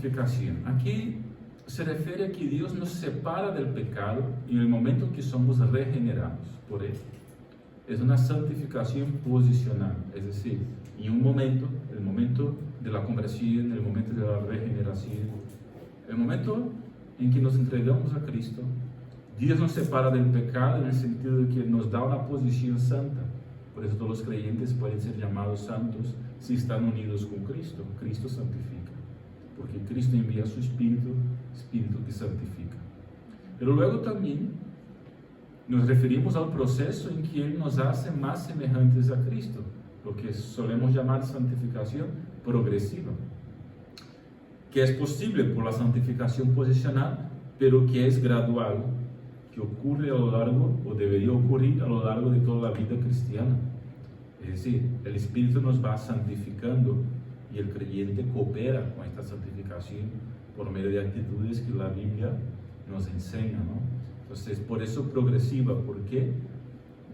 santificación. Aquí se refiere a que Dios nos separa del pecado en el momento que somos regenerados por Él. Es una santificación posicional, es decir, en un momento, el momento de la conversión, el momento de la regeneración, el momento en que nos entregamos a Cristo, Dios nos separa del pecado en el sentido de que nos da una posición santa. Por eso todos los creyentes pueden ser llamados santos si están unidos con Cristo. Cristo santifica, porque Cristo envía su Espíritu, Espíritu que santifica. Pero luego también nos referimos al proceso en que Él nos hace más semejantes a Cristo, lo que solemos llamar santificación progresiva, que es posible por la santificación posicional, pero que es gradual, que ocurre a lo largo, o debería ocurrir a lo largo de toda la vida cristiana. Es decir, el Espíritu nos va santificando y el creyente coopera con esta santificación por medio de actitudes que la Biblia nos enseña, ¿no? Entonces, por eso progresiva, porque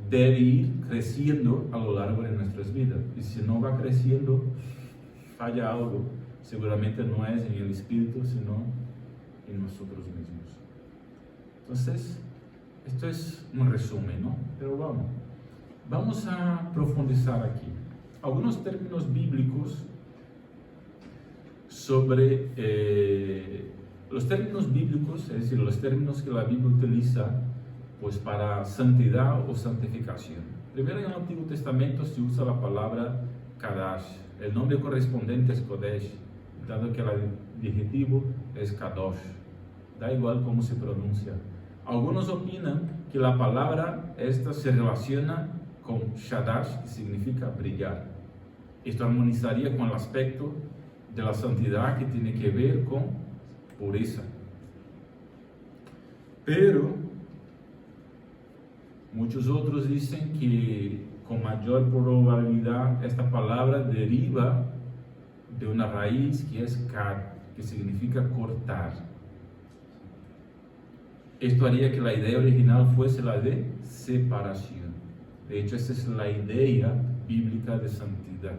debe ir creciendo a lo largo de nuestras vidas. Y si no va creciendo, falla algo. Seguramente no es en el Espíritu, sino en nosotros mismos. Entonces, esto es un resumen, ¿no? Pero vamos a profundizar aquí. Algunos términos bíblicos sobre los términos bíblicos, es decir, los términos que la Biblia utiliza pues para santidad o santificación. Primero, en el Antiguo Testamento se usa la palabra Kadash. El nombre correspondiente es Kodesh, dado que el adjetivo es Kadosh. Da igual cómo se pronuncia. Algunos opinan que la palabra esta se relaciona con Shadash, que significa brillar. Esto armonizaría con el aspecto de la santidad que tiene que ver con pureza. Pero muchos otros dicen que con mayor probabilidad esta palabra deriva de una raíz que es kad, que significa cortar. Esto haría que la idea original fuese la de separación. De hecho, esa es la idea bíblica de santidad.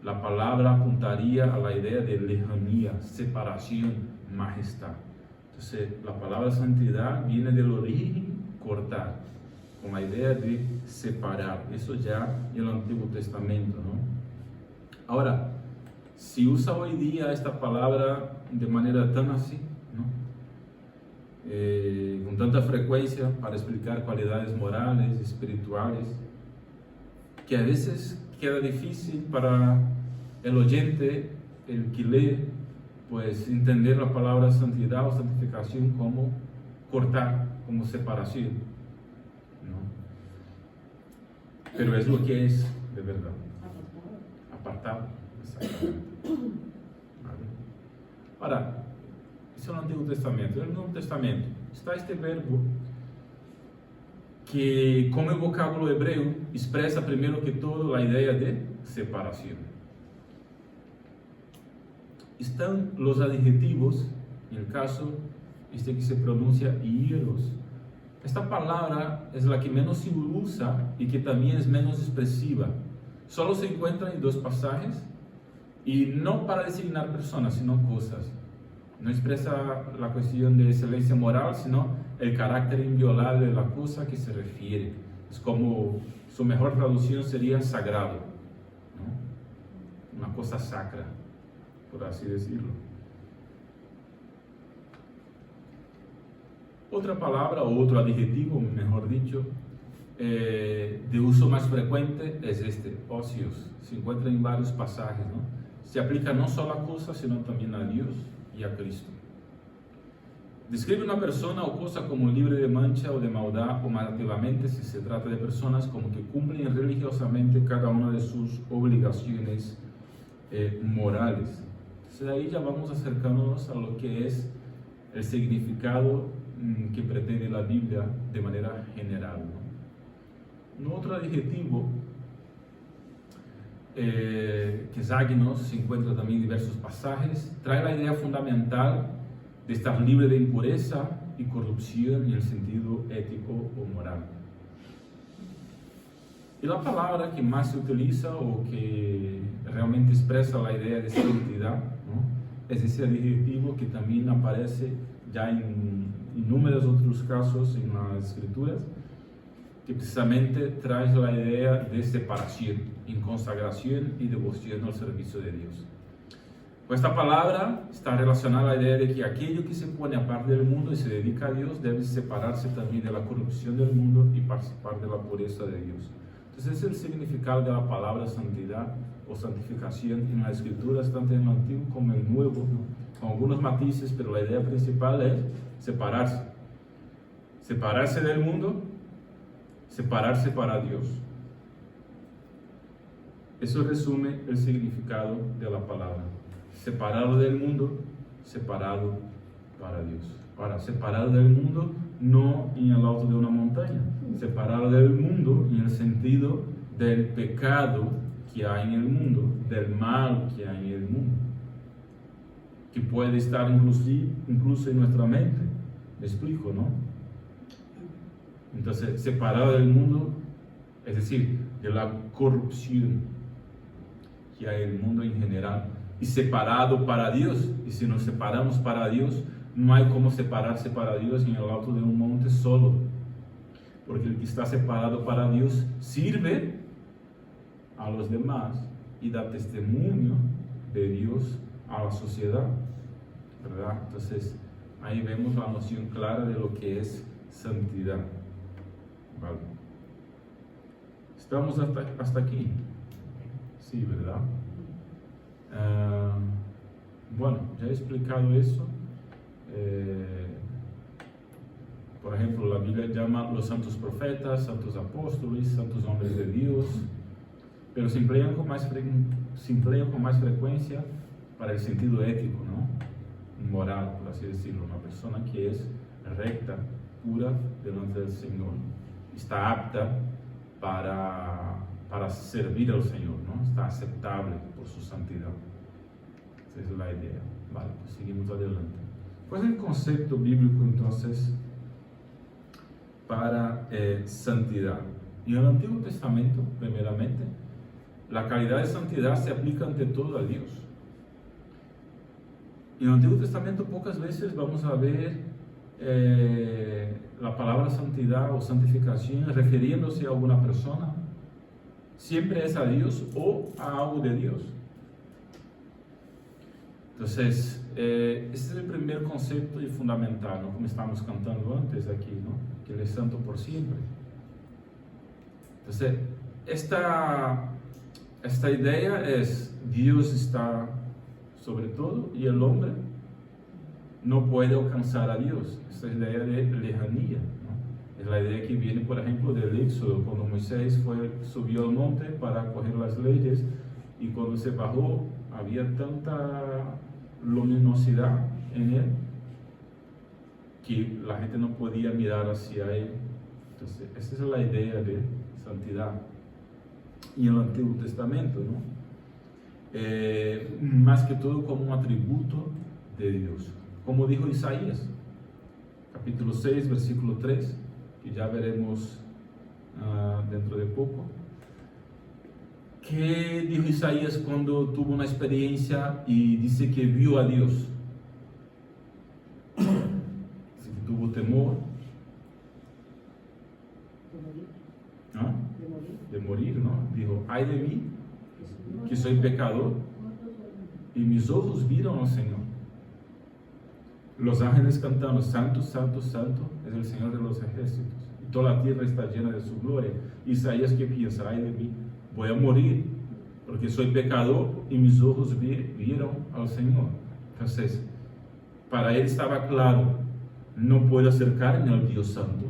La palabra apuntaría a la idea de lejanía, separación, majestad. Entonces, la palabra santidad viene del origen cortar, con la idea de separar. Eso ya en el Antiguo Testamento, ¿no? Ahora, si usa hoy día esta palabra de manera tan así, ¿no? Con tanta frecuencia para explicar cualidades morales, espirituales, que a veces queda difícil para el oyente, el que lee, pues entender la palabra santidad o santificación como cortar, como separación, ¿no? Pero es lo que es de verdad. Apartado. Exactamente. ¿Vale? Ahora, eso es el Antiguo Testamento. En el Nuevo Testamento está este verbo que, como el vocábulo hebreo, expresa primero que todo la idea de separación. Están los adjetivos, en el caso este que se pronuncia hieros. Esta palabra es la que menos se usa y que también es menos expresiva. Solo se encuentra en 2 pasajes y no para designar personas, sino cosas. No expresa la cuestión de excelencia moral, sino el carácter inviolable de la cosa que se refiere. Es como su mejor traducción sería sagrado, ¿no? Una cosa sacra, por así decirlo. Otra palabra o otro adjetivo, mejor dicho, de uso más frecuente es este, ocios. Se encuentra en varios pasajes, ¿no? Se aplica no solo a cosas, sino también a Dios y a Cristo. Describe una persona o cosa como libre de mancha o de maldad, o relativamente si se trata de personas como que cumplen religiosamente cada una de sus obligaciones morales. Entonces ahí ya vamos acercándonos a lo que es el significado que pretende la Biblia de manera general, ¿no? Un otro adjetivo que es agnos, se encuentra también en diversos pasajes, trae la idea fundamental de estar libre de impureza y corrupción en el sentido ético o moral. Y la palabra que más se utiliza o que realmente expresa la idea de santidad, ¿no?, es ese adjetivo que también aparece ya en inúmeros otros casos en las Escrituras, que precisamente trae la idea de separación, en consagración y devoción al servicio de Dios. Esta palabra está relacionada a la idea de que aquello que se pone aparte del mundo y se dedica a Dios debe separarse también de la corrupción del mundo y participar de la pureza de Dios. Entonces, ese es el significado de la palabra santidad o santificación en las Escrituras, tanto en el Antiguo como en el Nuevo, ¿no? Con algunos matices, pero la idea principal es separarse. Separarse del mundo, separarse para Dios. Eso resume el significado de la palabra. Separado del mundo, separado para Dios. Ahora, separado del mundo no en el alto de una montaña, separado del mundo en el sentido del pecado que hay en el mundo, del mal que hay en el mundo, que puede estar incluso en nuestra mente. ¿Me explico, no? Entonces, separado del mundo, es decir, de la corrupción que hay en el mundo en general, y separado para Dios. Y si nos separamos para Dios, no hay como separarse para Dios en el alto de un monte solo, porque el que está separado para Dios sirve a los demás y da testimonio de Dios a la sociedad, ¿verdad? Entonces ahí vemos la noción clara de lo que es santidad, ¿vale? ¿Estamos hasta aquí? Sí, ¿verdad? Bueno, ya he explicado eso. Por ejemplo, la Biblia llama a los santos profetas, santos apóstoles, santos hombres de Dios, pero se emplean con más frecuencia para el sentido ético, ¿no? Moral, por así decirlo. Una persona que es recta, pura delante del Señor, está apta para servir al Señor, ¿no? Está aceptable por su santidad. Esa es la idea. Vale, pues seguimos adelante. ¿Cuál es el concepto bíblico entonces para santidad? En el Antiguo Testamento, primeramente, la calidad de santidad se aplica ante todo a Dios. En el Antiguo Testamento pocas veces vamos a ver la palabra santidad o santificación refiriéndose a alguna persona. Siempre es a Dios o a algo de Dios. Entonces, ese es el primer concepto y fundamental, ¿no? Como estábamos cantando antes aquí, ¿no? Que Él es santo por siempre. Entonces, esta idea es: Dios está sobre todo y el hombre no puede alcanzar a Dios. Esta idea de lejanía, ¿no? Es la idea que viene, por ejemplo, del Éxodo, cuando Moisés subió al monte para coger las leyes, y cuando se bajó había tanta luminosidad en él que la gente no podía mirar hacia él. Entonces, esa es la idea de santidad y en el Antiguo Testamento, ¿no? Más que todo como un atributo de Dios, como dijo Isaías, capítulo 6, versículo 3, que ya veremos dentro de poco. ¿Qué dijo Isaías cuando tuvo una experiencia y dice que vio a Dios? Dice que tuvo temor. ¿Ah? De morir, ¿no? Dijo: ay de mí, que soy pecador, y mis ojos vieron al Señor. Los ángeles cantando: santo, santo, santo es el Señor de los ejércitos, y toda la tierra está llena de su gloria. Isaías, ¿qué piensa? Ay de mí, voy a morir porque soy pecador y mis ojos vieron al Señor. Entonces, para él estaba claro: no puedo acercarme al Dios santo,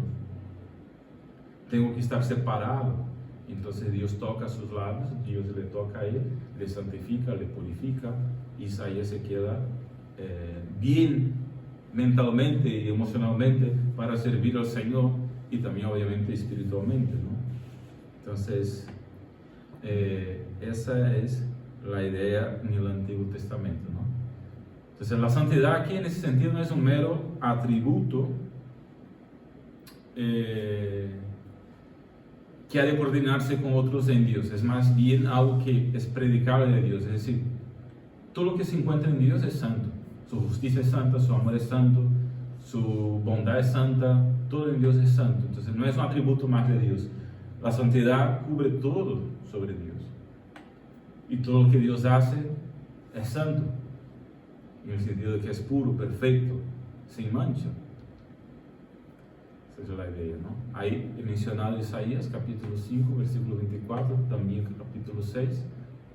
tengo que estar separado. Entonces Dios toca sus labios, Dios le toca a él, le santifica, le purifica. Isaías se queda bien mentalmente y emocionalmente para servir al Señor, y también obviamente espiritualmente, ¿no? Entonces, esa es la idea en el Antiguo Testamento, ¿no? Entonces, la santidad aquí en ese sentido no es un mero atributo que ha de coordinarse con otros en Dios, es más bien algo que es predicable de Dios. Es decir, todo lo que se encuentra en Dios es santo. Su justicia es santa, su amor es santo, su bondad es santa, todo en Dios es santo. Entonces no es un atributo más de Dios. La santidad cubre todo sobre Dios. Y todo lo que Dios hace es santo, en el sentido de que es puro, perfecto, sin mancha. Esa es la idea, ¿no? Ahí he mencionado Isaías capítulo 5, versículo 24, también capítulo 6,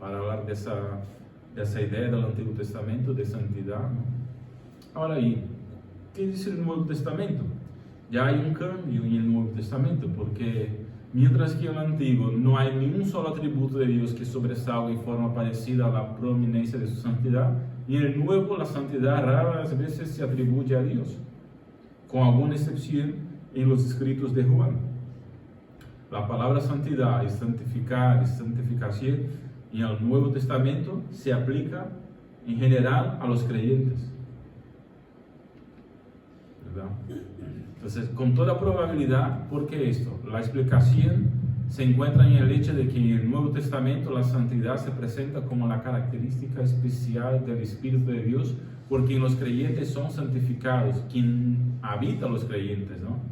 para hablar de esa idea del Antiguo Testamento de santidad, ¿no? Ahora, ¿qué dice el Nuevo Testamento? Ya hay un cambio en el Nuevo Testamento, porque mientras que en el Antiguo no hay ni un solo atributo de Dios que sobresalga en forma parecida a la prominencia de su santidad, y en el Nuevo la santidad raras veces se atribuye a Dios, con alguna excepción en los escritos de Juan. La palabra santidad y santificar y santificación en el Nuevo Testamento se aplica en general a los creyentes, ¿verdad? Entonces, con toda probabilidad, ¿por qué esto? La explicación se encuentra en el hecho de que en el Nuevo Testamento la santidad se presenta como la característica especial del Espíritu de Dios, porque en los creyentes son santificados, quien habita los creyentes, ¿no?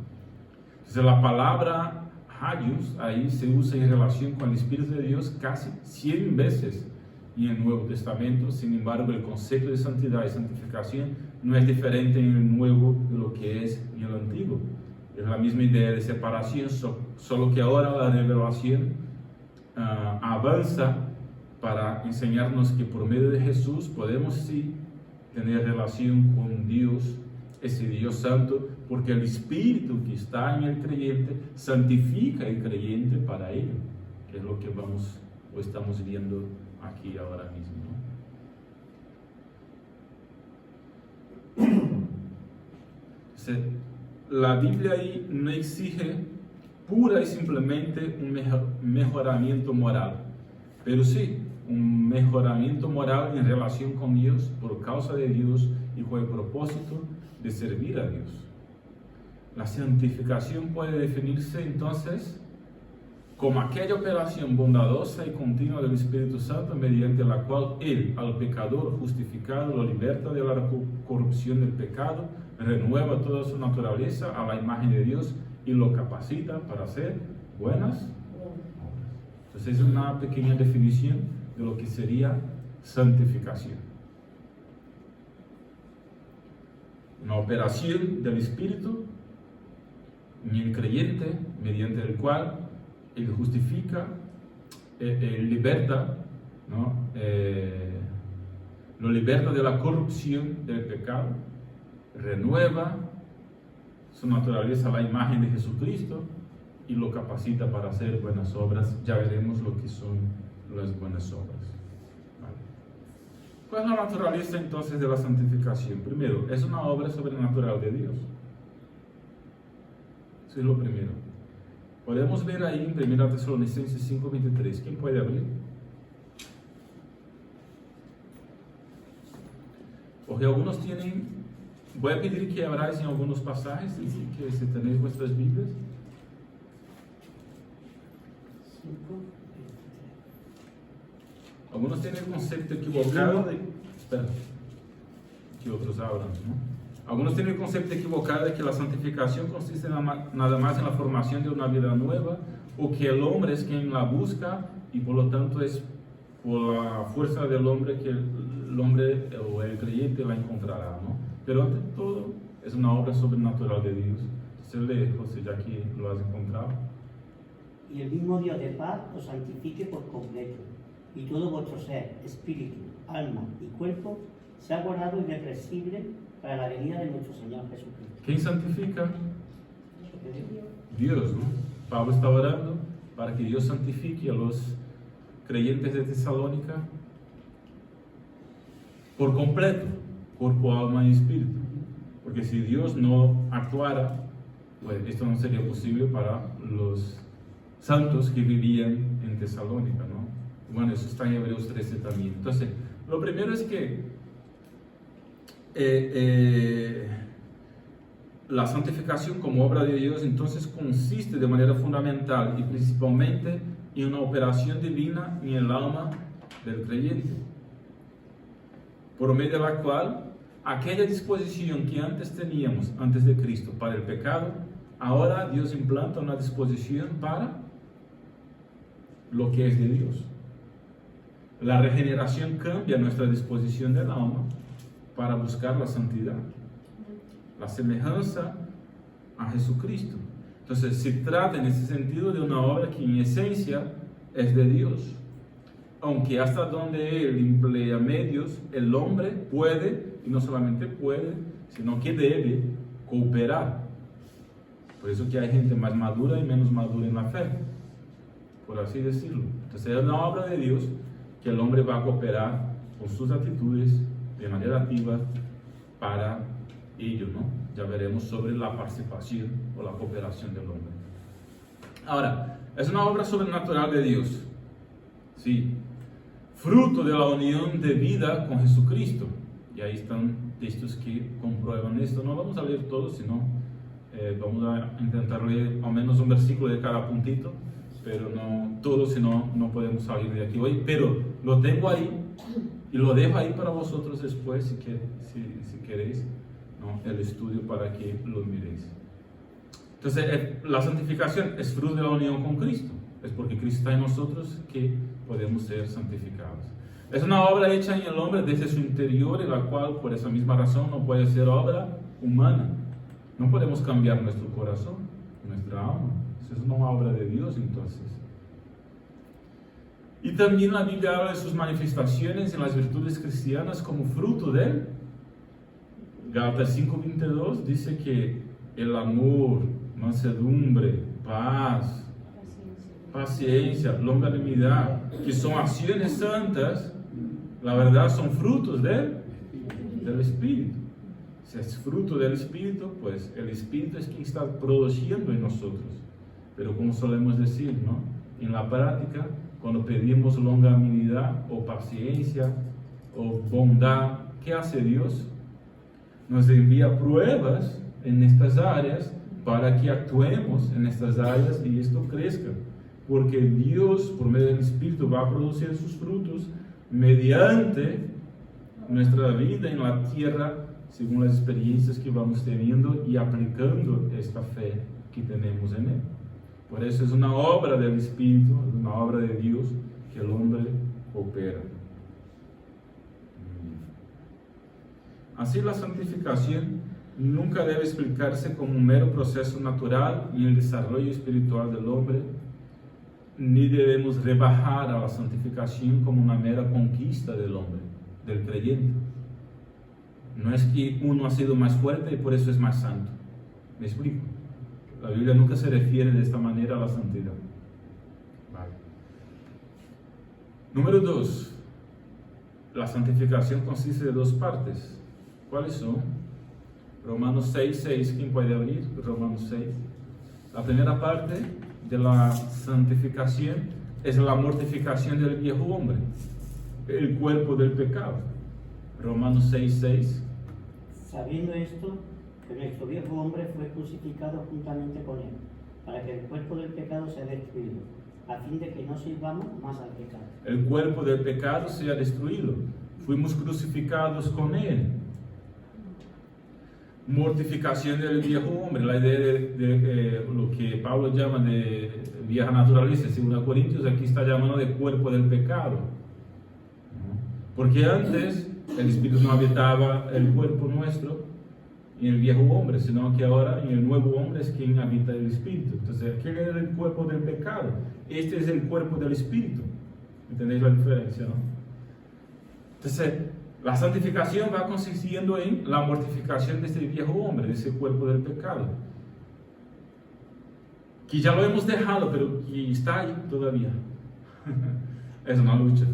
Entonces, la palabra hagios ahí se usa en relación con el Espíritu de Dios casi 100 veces en el Nuevo Testamento. Sin embargo, el concepto de santidad y santificación no es diferente en el Nuevo de lo que es en el Antiguo. Es la misma idea de separación, solo que ahora la revelación avanza para enseñarnos que por medio de Jesús podemos sí tener relación con Dios, ese Dios santo, porque el Espíritu que está en el creyente santifica el creyente para ello, que es lo que estamos viendo aquí ahora mismo, ¿no? La Biblia ahí no exige pura y simplemente un mejoramiento moral, pero sí un mejoramiento moral en relación con Dios por causa de Dios y con el propósito de servir a Dios. La santificación puede definirse entonces como aquella operación bondadosa y continua del Espíritu Santo mediante la cual Él, al pecador justificado, lo liberta de la corrupción del pecado, renueva toda su naturaleza a la imagen de Dios y lo capacita para hacer buenas obras. Entonces es una pequeña definición de lo que sería santificación. Una operación del Espíritu en el creyente mediante el cual Él justifica, liberta, ¿no? Lo liberta de la corrupción del pecado, renueva su naturaleza a la imagen de Jesucristo y lo capacita para hacer buenas obras. Ya veremos lo que son las buenas obras. ¿Vale? ¿Cuál es la naturaleza entonces de la santificación? Primero, es una obra sobrenatural de Dios. Eso es lo primero. Podemos ver ahí en 1 Tesalonicenses 5:23. ¿Quién puede abrir? Porque algunos tienen, voy a pedir que abráis en algunos pasajes, que si tenéis vuestras Biblias. Algunos tienen el concepto equivocado de... Espera, que otros abran, ¿no? Algunos tienen el concepto equivocado de que la santificación consiste nada más en la formación de una vida nueva, o que el hombre es quien la busca y por lo tanto es por la fuerza del hombre que el hombre o el creyente la encontrará, ¿no? Pero ante todo es una obra sobrenatural de Dios. Se lee, José, ya que lo has encontrado. Y el mismo Dios de paz os santifique por completo, y todo vuestro ser, espíritu, alma y cuerpo sea guardado irrepresible para la venida de nuestro Señor Jesucristo. ¿Quién santifica? Dios, ¿no? Pablo está orando para que Dios santifique a los creyentes de Tesalónica por completo, cuerpo, alma y espíritu. Porque si Dios no actuara, pues esto no sería posible para los santos que vivían en Tesalónica, ¿no? Bueno, eso está en Hebreos 13 también. Entonces, lo primero es que la santificación como obra de Dios entonces consiste de manera fundamental y principalmente en una operación divina en el alma del creyente, por medio de la cual aquella disposición que antes teníamos, antes de Cristo, para el pecado, ahora Dios implanta una disposición para lo que es de Dios. La regeneración cambia nuestra disposición del alma para buscar la santidad, la semejanza a Jesucristo. Entonces se trata en ese sentido de una obra que en esencia es de Dios, aunque hasta donde Él emplea medios, el hombre puede, y no solamente puede, sino que debe cooperar. Por eso que hay gente más madura y menos madura en la fe, por así decirlo. Entonces es una obra de Dios que el hombre va a cooperar con sus actitudes de manera activa para ello, ¿no? Ya veremos sobre la participación o la cooperación del hombre. Ahora, es una obra sobrenatural de Dios, sí, fruto de la unión de vida con Jesucristo. Y ahí están textos que comprueban esto. No vamos a leer todos, sino vamos a intentar leer al menos un versículo de cada puntito, pero no todo, si no, no podemos salir de aquí hoy. Pero lo tengo ahí y lo dejo ahí para vosotros después, si queréis, ¿no? El estudio para que lo miréis. Entonces, la santificación es fruto de la unión con Cristo. Es porque Cristo está en nosotros que podemos ser santificados. Es una obra hecha en el hombre desde su interior, en la cual, por esa misma razón, no puede ser obra humana. No podemos cambiar nuestro corazón, nuestra alma. Eso es una obra de Dios, entonces. Y también la Biblia habla de sus manifestaciones en las virtudes cristianas como fruto de él. Gálatas 5:22 dice que el amor, mansedumbre, paz, paciencia, longanimidad, que son acciones santas, la verdad son frutos del Espíritu. Si es fruto del Espíritu, pues el Espíritu es quien está produciendo en nosotros. Pero como solemos decir, ¿no? En la práctica, cuando pedimos longanimidad o paciencia o bondad, ¿qué hace Dios? Nos envía pruebas en estas áreas para que actuemos en estas áreas y esto crezca. Porque Dios, por medio del Espíritu, va a producir sus frutos mediante nuestra vida en la tierra, según las experiencias que vamos teniendo y aplicando esta fe que tenemos en Él. Por eso es una obra del Espíritu, es una obra de Dios que el hombre opera. Así, la santificación nunca debe explicarse como un mero proceso natural en el desarrollo espiritual del hombre, ni debemos rebajar a la santificación como una mera conquista del hombre, del creyente. No es que uno ha sido más fuerte y por eso es más santo. ¿Me explico? La Biblia nunca se refiere de esta manera a la santidad. Vale. Número 2. La santificación consiste de dos partes. ¿Cuáles son? Romanos 6:6. ¿Quién puede abrir? Romanos 6. La primera parte de la santificación es la mortificación del viejo hombre, el cuerpo del pecado. Romanos 6:6. Sabiendo esto, que nuestro viejo hombre fue crucificado juntamente con él, para que el cuerpo del pecado sea destruido, a fin de que no sirvamos más al pecado. El cuerpo del pecado sea destruido. Fuimos crucificados con él. Mortificación del viejo hombre, la idea de lo que Pablo llama de vieja naturaleza, en 2 Corintios, aquí está llamando de cuerpo del pecado. Porque antes el Espíritu no habitaba el cuerpo nuestro en el viejo hombre, sino que ahora en el nuevo hombre es quien habita el Espíritu. Entonces, ¿qué es el cuerpo del pecado? Este es el cuerpo del Espíritu. ¿Entendéis la diferencia, no? Entonces, la santificación va consistiendo en la mortificación de este viejo hombre, de ese cuerpo del pecado, que ya lo hemos dejado, pero que está ahí todavía. Es una lucha.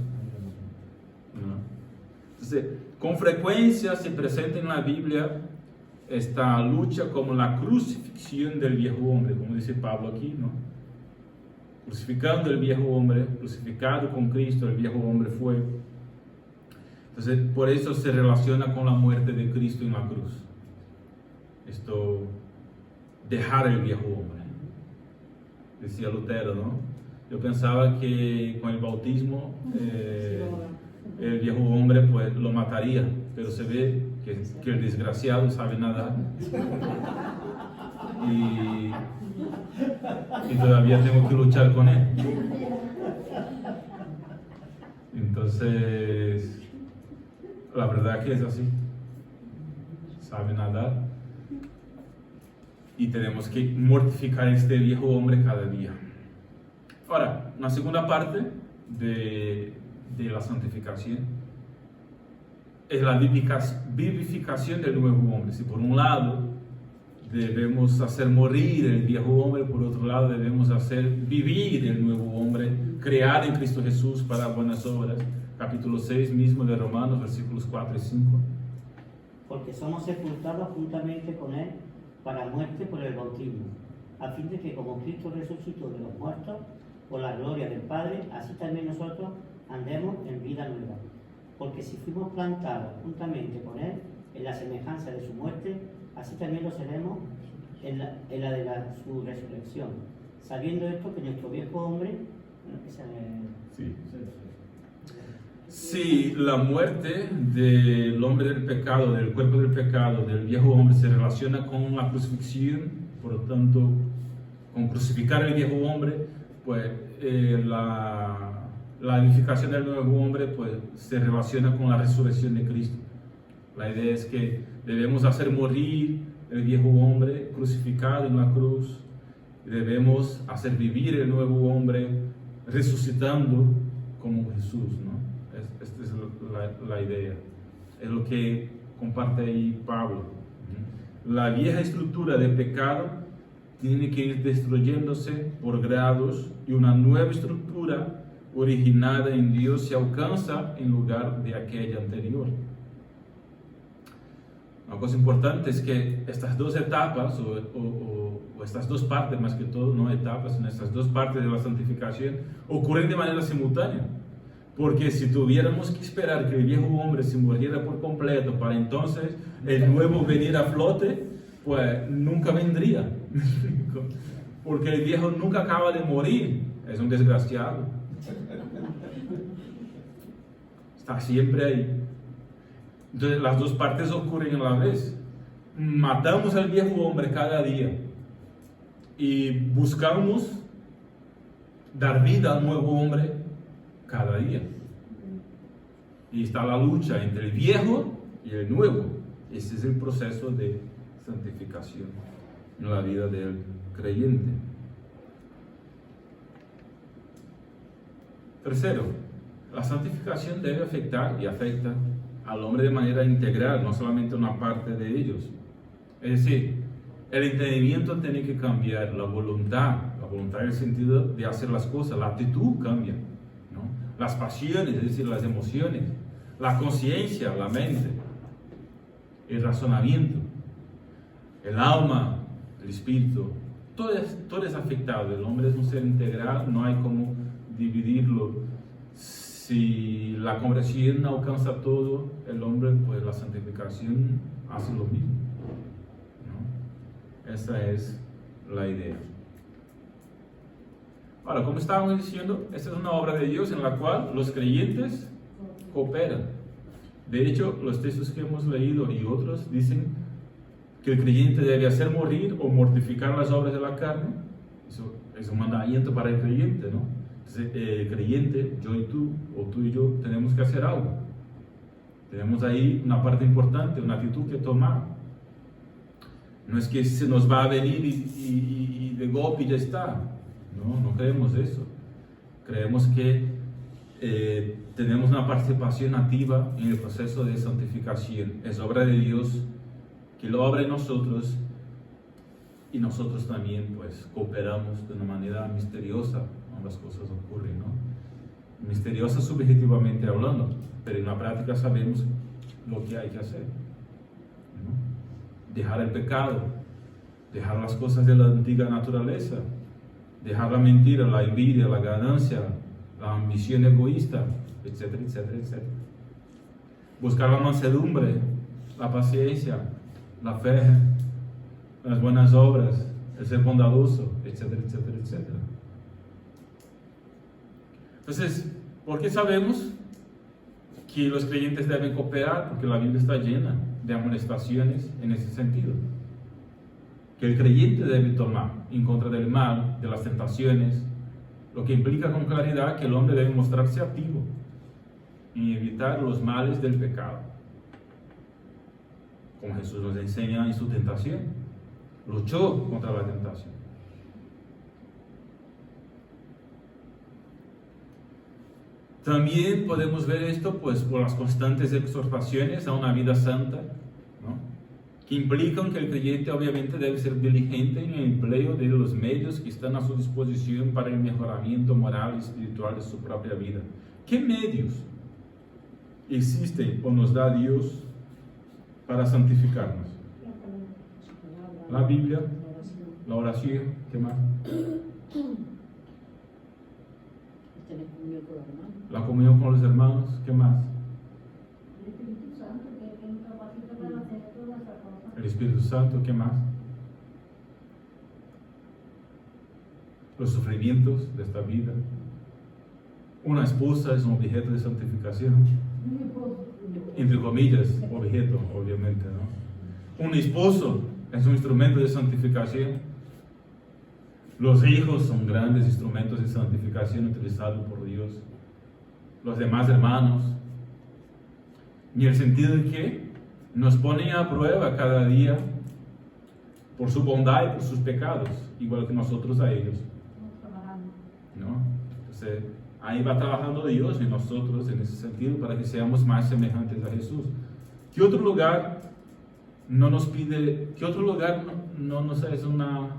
Entonces, con frecuencia se presenta en la Biblia esta lucha como la crucifixión del viejo hombre, como dice Pablo aquí, ¿no? Crucificando el viejo hombre, crucificado con Cristo, el viejo hombre fue. Entonces, por eso se relaciona con la muerte de Cristo en la cruz. Esto, dejar el viejo hombre. Decía Lutero, ¿no? Yo pensaba que con el bautismo el viejo hombre pues lo mataría, pero se ve que el desgraciado sabe nadar y todavía tengo que luchar con él. Entonces, la verdad que es así. Sabe nadar y tenemos que mortificar este viejo hombre cada día. Ahora, una segunda parte de la santificación es la vivificación del nuevo hombre. Si por un lado debemos hacer morir el viejo hombre, por otro lado debemos hacer vivir el nuevo hombre, creado en Cristo Jesús para buenas obras. Capítulo 6 mismo de Romanos, versículos 4 y 5. Porque somos sepultados juntamente con Él para muerte por el bautismo, a fin de que como Cristo resucitó de los muertos, por la gloria del Padre, así también nosotros andemos en vida nueva. Porque si fuimos plantados juntamente con Él en la semejanza de su muerte, así también lo seremos en la de su resurrección. Sabiendo esto, que nuestro viejo hombre... Si la muerte del hombre del pecado, del cuerpo del pecado, del viejo hombre se relaciona con la crucifixión, por lo tanto, con crucificar el viejo hombre, pues la edificación del nuevo hombre pues, se relaciona con la resurrección de Cristo. La idea es que debemos hacer morir el viejo hombre crucificado en la cruz, y debemos hacer vivir el nuevo hombre resucitando como Jesús, ¿no? Esta es la idea, es lo que comparte ahí Pablo. La vieja estructura de pecado tiene que ir destruyéndose por grados y una nueva estructura originada en Dios se alcanza en lugar de aquella anterior. Una cosa importante es que estas dos etapas, o estas dos partes más que todo, no etapas, sino estas dos partes de la santificación, ocurren de manera simultánea. Porque si tuviéramos que esperar que el viejo hombre se muriera por completo para entonces el nuevo venir a flote, pues nunca vendría. Porque el viejo nunca acaba de morir, es un desgraciado. Está siempre ahí. Entonces las dos partes ocurren a la vez. Matamos al viejo hombre cada día y buscamos dar vida al nuevo hombre cada día. Y está la lucha entre el viejo y el nuevo. Ese es el proceso de santificación en la vida del creyente. Tercero, la santificación debe afectar y afecta al hombre de manera integral, no solamente una parte de ellos. Es decir, el entendimiento tiene que cambiar, la voluntad en el sentido de hacer las cosas, la actitud cambia, ¿no? Las pasiones, es decir, las emociones, la conciencia, la mente, el razonamiento, el alma, el espíritu, todo es afectado. El hombre es un ser integral, no hay como dividirlo. Si la conversión no alcanza todo el hombre, pues la santificación hace lo mismo, ¿no? Esa es la idea. Ahora, como estábamos diciendo, esta es una obra de Dios en la cual los creyentes cooperan. De hecho, los textos que hemos leído y otros dicen que el creyente debe hacer morir o mortificar las obras de la carne. Eso es un mandamiento para el creyente, ¿no? El creyente, yo y tú, o tú y yo, tenemos que hacer algo. Tenemos ahí una parte importante, una actitud que tomar. No es que se nos va a venir y de golpe ya está. No creemos eso. Creemos que tenemos una participación activa en el proceso de santificación. Es obra de Dios que lo obra en nosotros y nosotros también pues cooperamos de una manera misteriosa. Las cosas ocurren, ¿no? Misteriosa subjetivamente hablando, pero en la práctica sabemos lo que hay que hacer, ¿no? Dejar el pecado, dejar las cosas de la antigua naturaleza, dejar la mentira, la envidia, la ganancia, la ambición egoísta, etcétera, etcétera, etcétera. Buscar la mansedumbre, la paciencia, la fe, las buenas obras, el ser bondadoso, etcétera, etcétera, etcétera. Entonces, ¿por qué sabemos que los creyentes deben cooperar? Porque la Biblia está llena de amonestaciones en ese sentido, que el creyente debe tomar en contra del mal, de las tentaciones, lo que implica con claridad que el hombre debe mostrarse activo en evitar los males del pecado, como Jesús nos enseña en su tentación. Luchó contra la tentación. También podemos ver esto pues por las constantes exhortaciones a una vida santa, ¿no?, que implican que el creyente obviamente debe ser diligente en el empleo de los medios que están a su disposición para el mejoramiento moral y espiritual de su propia vida. ¿Qué medios existen o nos da Dios para santificarnos? La Biblia, la oración, ¿qué más? La comunión con los hermanos, ¿qué más? El Espíritu Santo, ¿qué más? Los sufrimientos de esta vida. Una esposa es un objeto de santificación, entre comillas, objeto, obviamente, ¿no? Un esposo es un instrumento de santificación. Los hijos son grandes instrumentos de santificación utilizados por Dios. Los demás hermanos, en el sentido de que nos ponen a prueba cada día por su bondad y por sus pecados, igual que nosotros a ellos, ¿no? Entonces, ahí va trabajando Dios en nosotros en ese sentido para que seamos más semejantes a Jesús. ¿Qué otro lugar no nos pide, qué otro lugar no nos es una...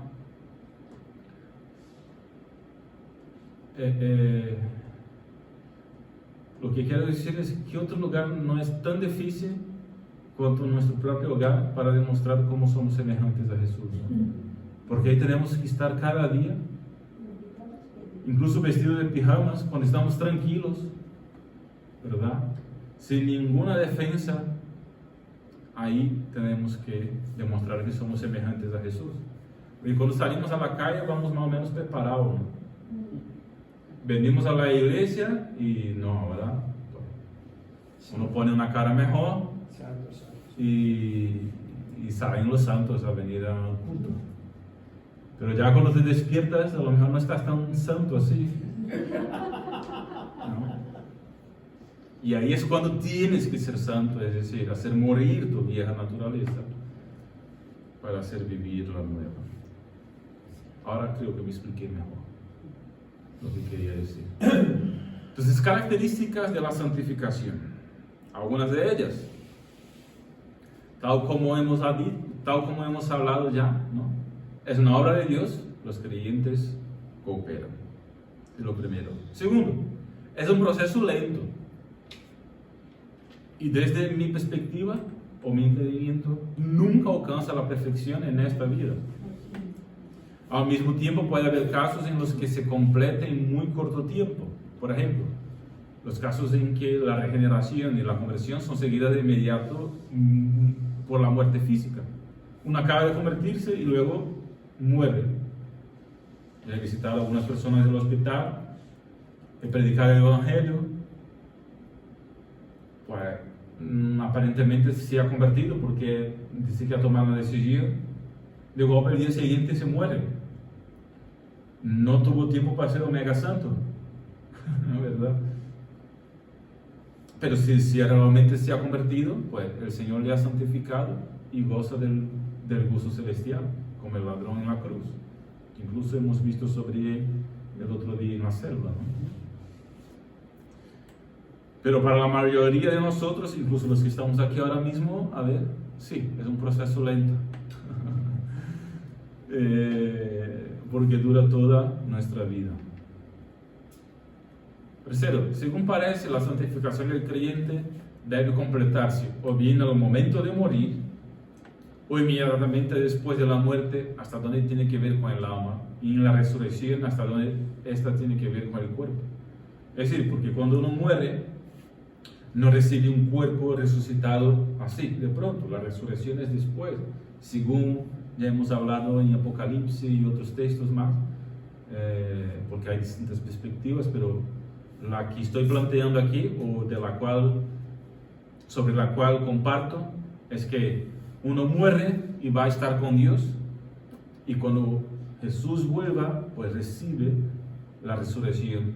lo que quiero decir es que otro lugar no es tan difícil cuanto nuestro propio hogar para demostrar cómo somos semejantes a Jesús, ¿no? Porque ahí tenemos que estar cada día, incluso vestidos de pijamas, cuando estamos tranquilos, ¿verdad? Sin ninguna defensa, ahí tenemos que demostrar que somos semejantes a Jesús. Y cuando salimos a la calle vamos más o menos preparados, ¿no? Venimos a la iglesia y no, ¿verdad? Uno pone una cara mejor y salen los santos a venir al culto. Pero ya cuando te despiertas, a lo mejor no estás tan santo así, ¿no? Y ahí es cuando tienes que ser santo, es decir, hacer morir tu vieja naturaleza para hacer vivir la nueva. Ahora creo que me expliqué mejor lo que quería decir. Entonces, características de la santificación. Algunas de ellas, tal como hemos hablado ya, ¿no? Es una obra de Dios, los creyentes cooperan. Es lo primero. Segundo, es un proceso lento. Y desde mi perspectiva o mi entendimiento, nunca alcanza la perfección en esta vida. Al mismo tiempo puede haber casos en los que se completa en muy corto tiempo. Por ejemplo, los casos en que la regeneración y la conversión son seguidas de inmediato por la muerte física. Uno acaba de convertirse y luego muere. He visitado a algunas personas del hospital, he predicado el Evangelio, pues aparentemente se ha convertido porque dice que ha tomado una decisión, de golpe el día siguiente se muere. No tuvo tiempo para ser omega santo, ¿no, verdad? Pero si realmente se ha convertido, pues el Señor le ha santificado y goza del gozo celestial, como el ladrón en la cruz. Incluso hemos visto sobre él el otro día en la selva, ¿no? Pero para la mayoría de nosotros, incluso los que estamos aquí ahora mismo, a ver, sí, es un proceso lento. Porque dura toda nuestra vida. Tercero, según parece, la santificación del creyente debe completarse o bien al momento de morir o inmediatamente después de la muerte, hasta donde tiene que ver con el alma, y en la resurrección, hasta donde esta tiene que ver con el cuerpo. Es decir, porque cuando uno muere, no recibe un cuerpo resucitado así, de pronto. La resurrección es después, según ya hemos hablado en Apocalipsis y otros textos más, porque hay distintas perspectivas, pero la que estoy planteando aquí, o sobre la cual comparto, es que uno muere y va a estar con Dios, y cuando Jesús vuelva, pues recibe la resurrección,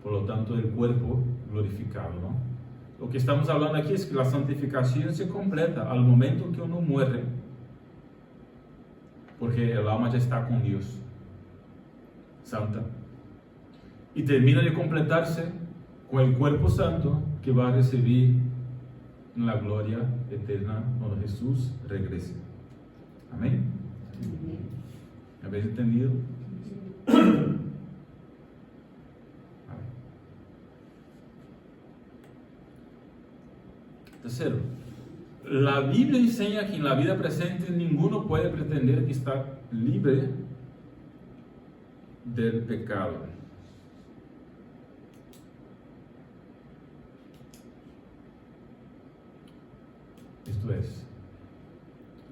por lo tanto el cuerpo glorificado, ¿no? Lo que estamos hablando aquí es que la santificación se completa al momento en que uno muere, porque el alma ya está con Dios, santa, y termina de completarse con el cuerpo santo que va a recibir en la gloria eterna cuando Jesús regrese. Amén. ¿Habéis entendido? Tercero, la Biblia enseña que en la vida presente ninguno puede pretender que está libre del pecado. Esto es,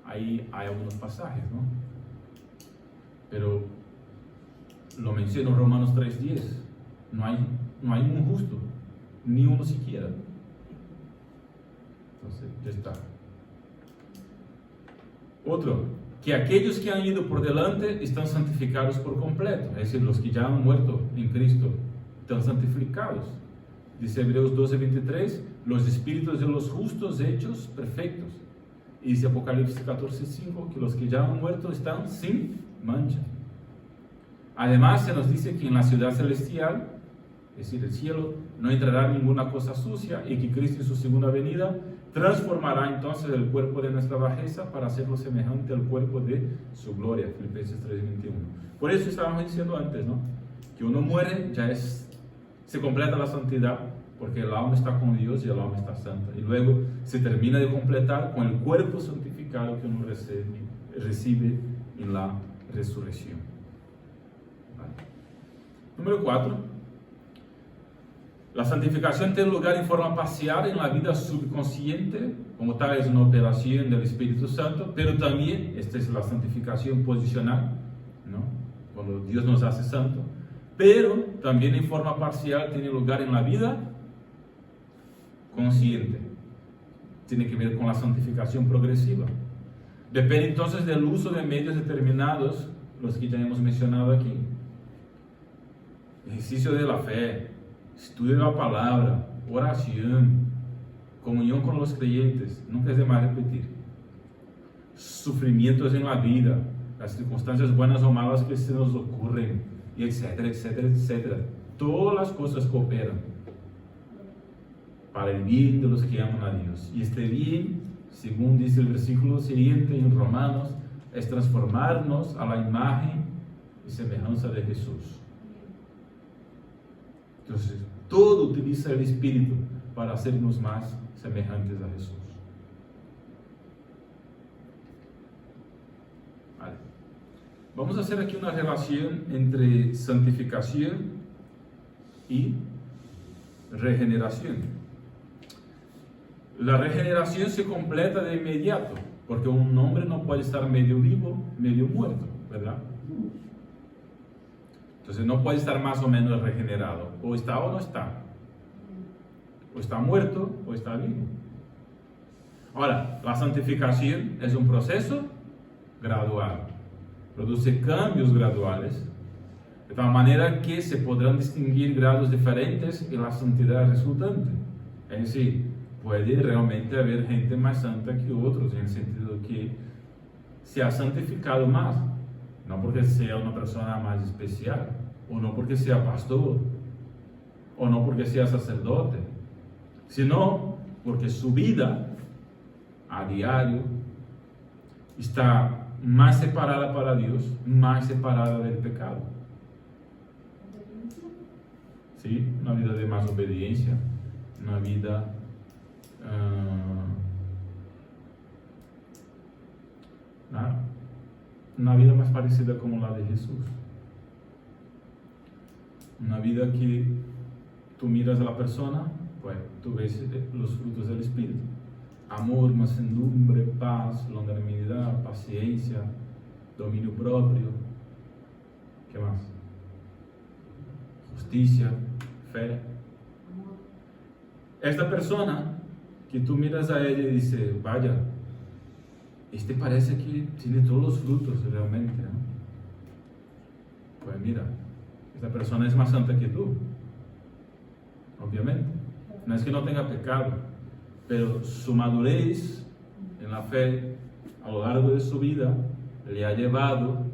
ahí hay algunos pasajes, ¿no? Pero lo menciona Romanos 3:10. No hay un justo, ni uno siquiera. Entonces, ya está. Otro, que aquellos que han ido por delante están santificados por completo. Es decir, los que ya han muerto en Cristo están santificados. Dice Hebreos 12:23, los espíritus de los justos hechos perfectos. Y dice Apocalipsis 14:5, que los que ya han muerto están sin mancha. Además se nos dice que en la ciudad celestial, es decir, el cielo, no entrará ninguna cosa sucia, y que Cristo en su segunda venida transformará entonces el cuerpo de nuestra bajeza para hacerlo semejante al cuerpo de su gloria. Filipenses 3:21. Por eso estábamos diciendo antes, ¿no? Que uno muere, se completa la santidad, porque el alma está con Dios y el alma está santa. Y luego se termina de completar con el cuerpo santificado que uno recibe en la resurrección. ¿Vale? Número 4. La santificación tiene lugar en forma parcial en la vida subconsciente, como tal es una operación del Espíritu Santo, pero también, esta es la santificación posicional, ¿no? Cuando Dios nos hace santo, pero también en forma parcial tiene lugar en la vida consciente. Tiene que ver con la santificación progresiva. Depende entonces del uso de medios determinados, los que ya hemos mencionado aquí. Ejercicio de la fe, estudio de la palabra, oración, comunión con los creyentes, nunca es de más repetir. Sufrimientos en la vida, las circunstancias buenas o malas que se nos ocurren, y etcétera, etcétera, etcétera. Todas las cosas cooperan para el bien de los que aman a Dios. Y este bien, según dice el versículo siguiente en Romanos, es transformarnos a la imagen y semejanza de Jesús. Entonces, todo utiliza el Espíritu para hacernos más semejantes a Jesús. Vale. Vamos a hacer aquí una relación entre santificación y regeneración. La regeneración se completa de inmediato, porque un hombre no puede estar medio vivo, medio muerto, ¿verdad? Entonces no puede estar más o menos regenerado, o está o no está, o está muerto o está vivo. Ahora, la santificación es un proceso gradual, produce cambios graduales, de tal manera que se podrán distinguir grados diferentes en la santidad resultante. Es decir, puede realmente haber gente más santa que otros, en el sentido que se ha santificado más, no porque sea una persona más especial, o no porque sea pastor, o no porque sea sacerdote, sino porque su vida a diario está más separada para Dios, más separada del pecado. ¿Sí? Una vida de más obediencia, una vida una vida más parecida como la de Jesús. Una vida que tú miras a la persona, pues tú ves los frutos del Espíritu: amor, mansedumbre, paz, longanimidad, paciencia, dominio propio. ¿Qué más? Justicia, fe. Esta persona que tú miras a ella y dices: vaya, este parece que tiene todos los frutos realmente, ¿no? Pues mira, esta persona es más santa que tú, obviamente. No es que no tenga pecado, pero su madurez en la fe a lo largo de su vida le ha llevado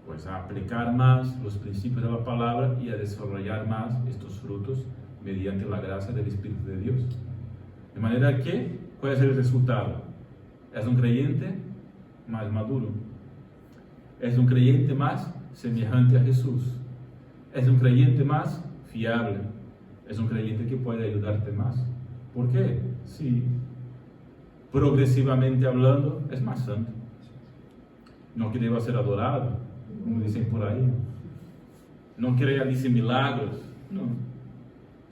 pues a aplicar más los principios de la palabra y a desarrollar más estos frutos mediante la gracia del Espíritu de Dios. De manera que, ¿cuál es el resultado? Es un creyente más maduro, es un creyente más semejante a Jesús, es un creyente más fiable, es un creyente que puede ayudarte más. ¿Por qué? Sí, progresivamente hablando, es más santo. No que deba ser adorado, como dicen por ahí, no que realice milagros, no.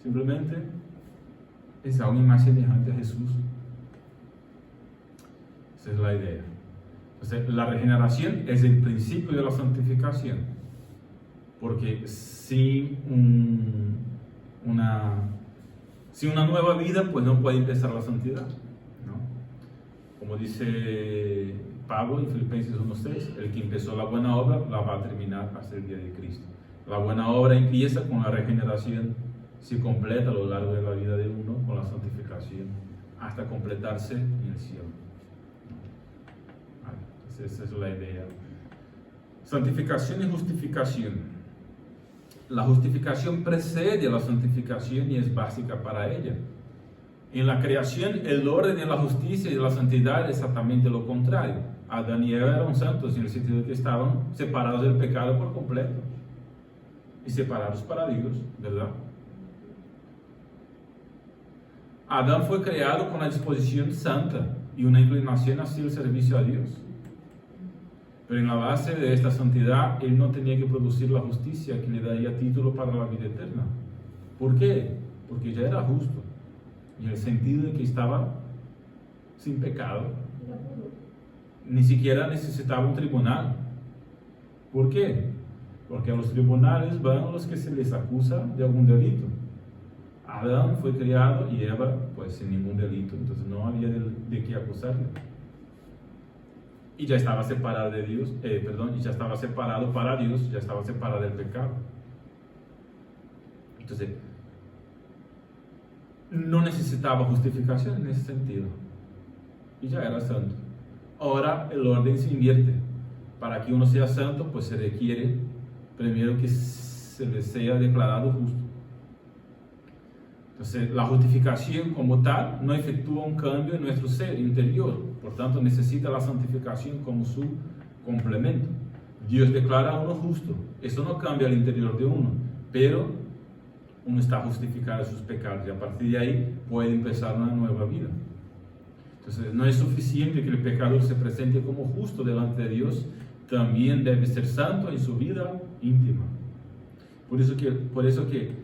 Simplemente es alguien más semejante a Jesús. Esa es la idea. Entonces, la regeneración es el principio de la santificación, porque sin una nueva vida, pues no puede empezar la santidad, ¿no? Como dice Pablo en Filipenses 1:6, el que empezó la buena obra la va a terminar hasta el día de Cristo. La buena obra empieza con la regeneración, se completa a lo largo de la vida de uno con la santificación, hasta completarse en el cielo. Vale, esa es la idea. Santificación y justificación. La justificación precede a la santificación y es básica para ella. En la creación, el orden de la justicia y de la santidad es exactamente lo contrario. Adán y Eva eran santos en el sentido de que estaban separados del pecado por completo y separados para Dios, ¿verdad? Adán fue creado con una disposición santa y una inclinación hacia el servicio a Dios. Pero en la base de esta santidad, él no tenía que producir la justicia que le daría título para la vida eterna. ¿Por qué? Porque ya era justo, en el sentido de que estaba sin pecado. Ni siquiera necesitaba un tribunal. ¿Por qué? Porque a los tribunales van los que se les acusa de algún delito. Adán fue criado y Eva pues sin ningún delito, entonces no había de qué acusarle. Y ya estaba separado de Dios, y ya estaba separado para Dios, ya estaba separado del pecado. Entonces, no necesitaba justificación en ese sentido. Y ya era santo. Ahora el orden se invierte. Para que uno sea santo, pues se requiere primero que se le sea declarado justo. Entonces, la justificación como tal no efectúa un cambio en nuestro ser interior, por tanto necesita la santificación como su complemento. Dios declara a uno justo, eso no cambia el interior de uno, pero uno está justificado de sus pecados y a partir de ahí puede empezar una nueva vida. Entonces, no es suficiente que el pecador se presente como justo delante de Dios, también debe ser santo en su vida íntima. Por eso que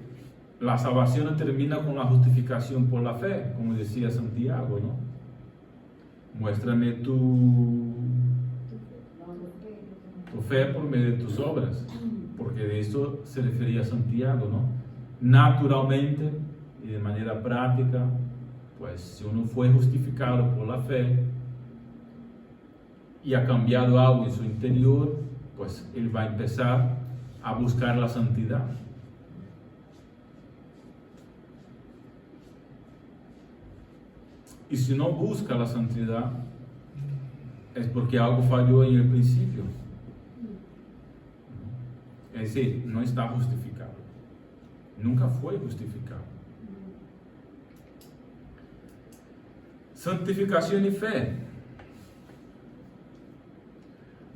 la salvación no termina con la justificación por la fe, como decía Santiago, ¿no? Muéstrame tu fe por medio de tus obras, porque de eso se refería Santiago, ¿no? Naturalmente y de manera práctica, pues si uno fue justificado por la fe y ha cambiado algo en su interior, pues él va a empezar a buscar la santidad. Y si no busca la santidad, es porque algo falló en el principio. Es decir, no está justificado. Nunca fue justificado. Santificación y fe.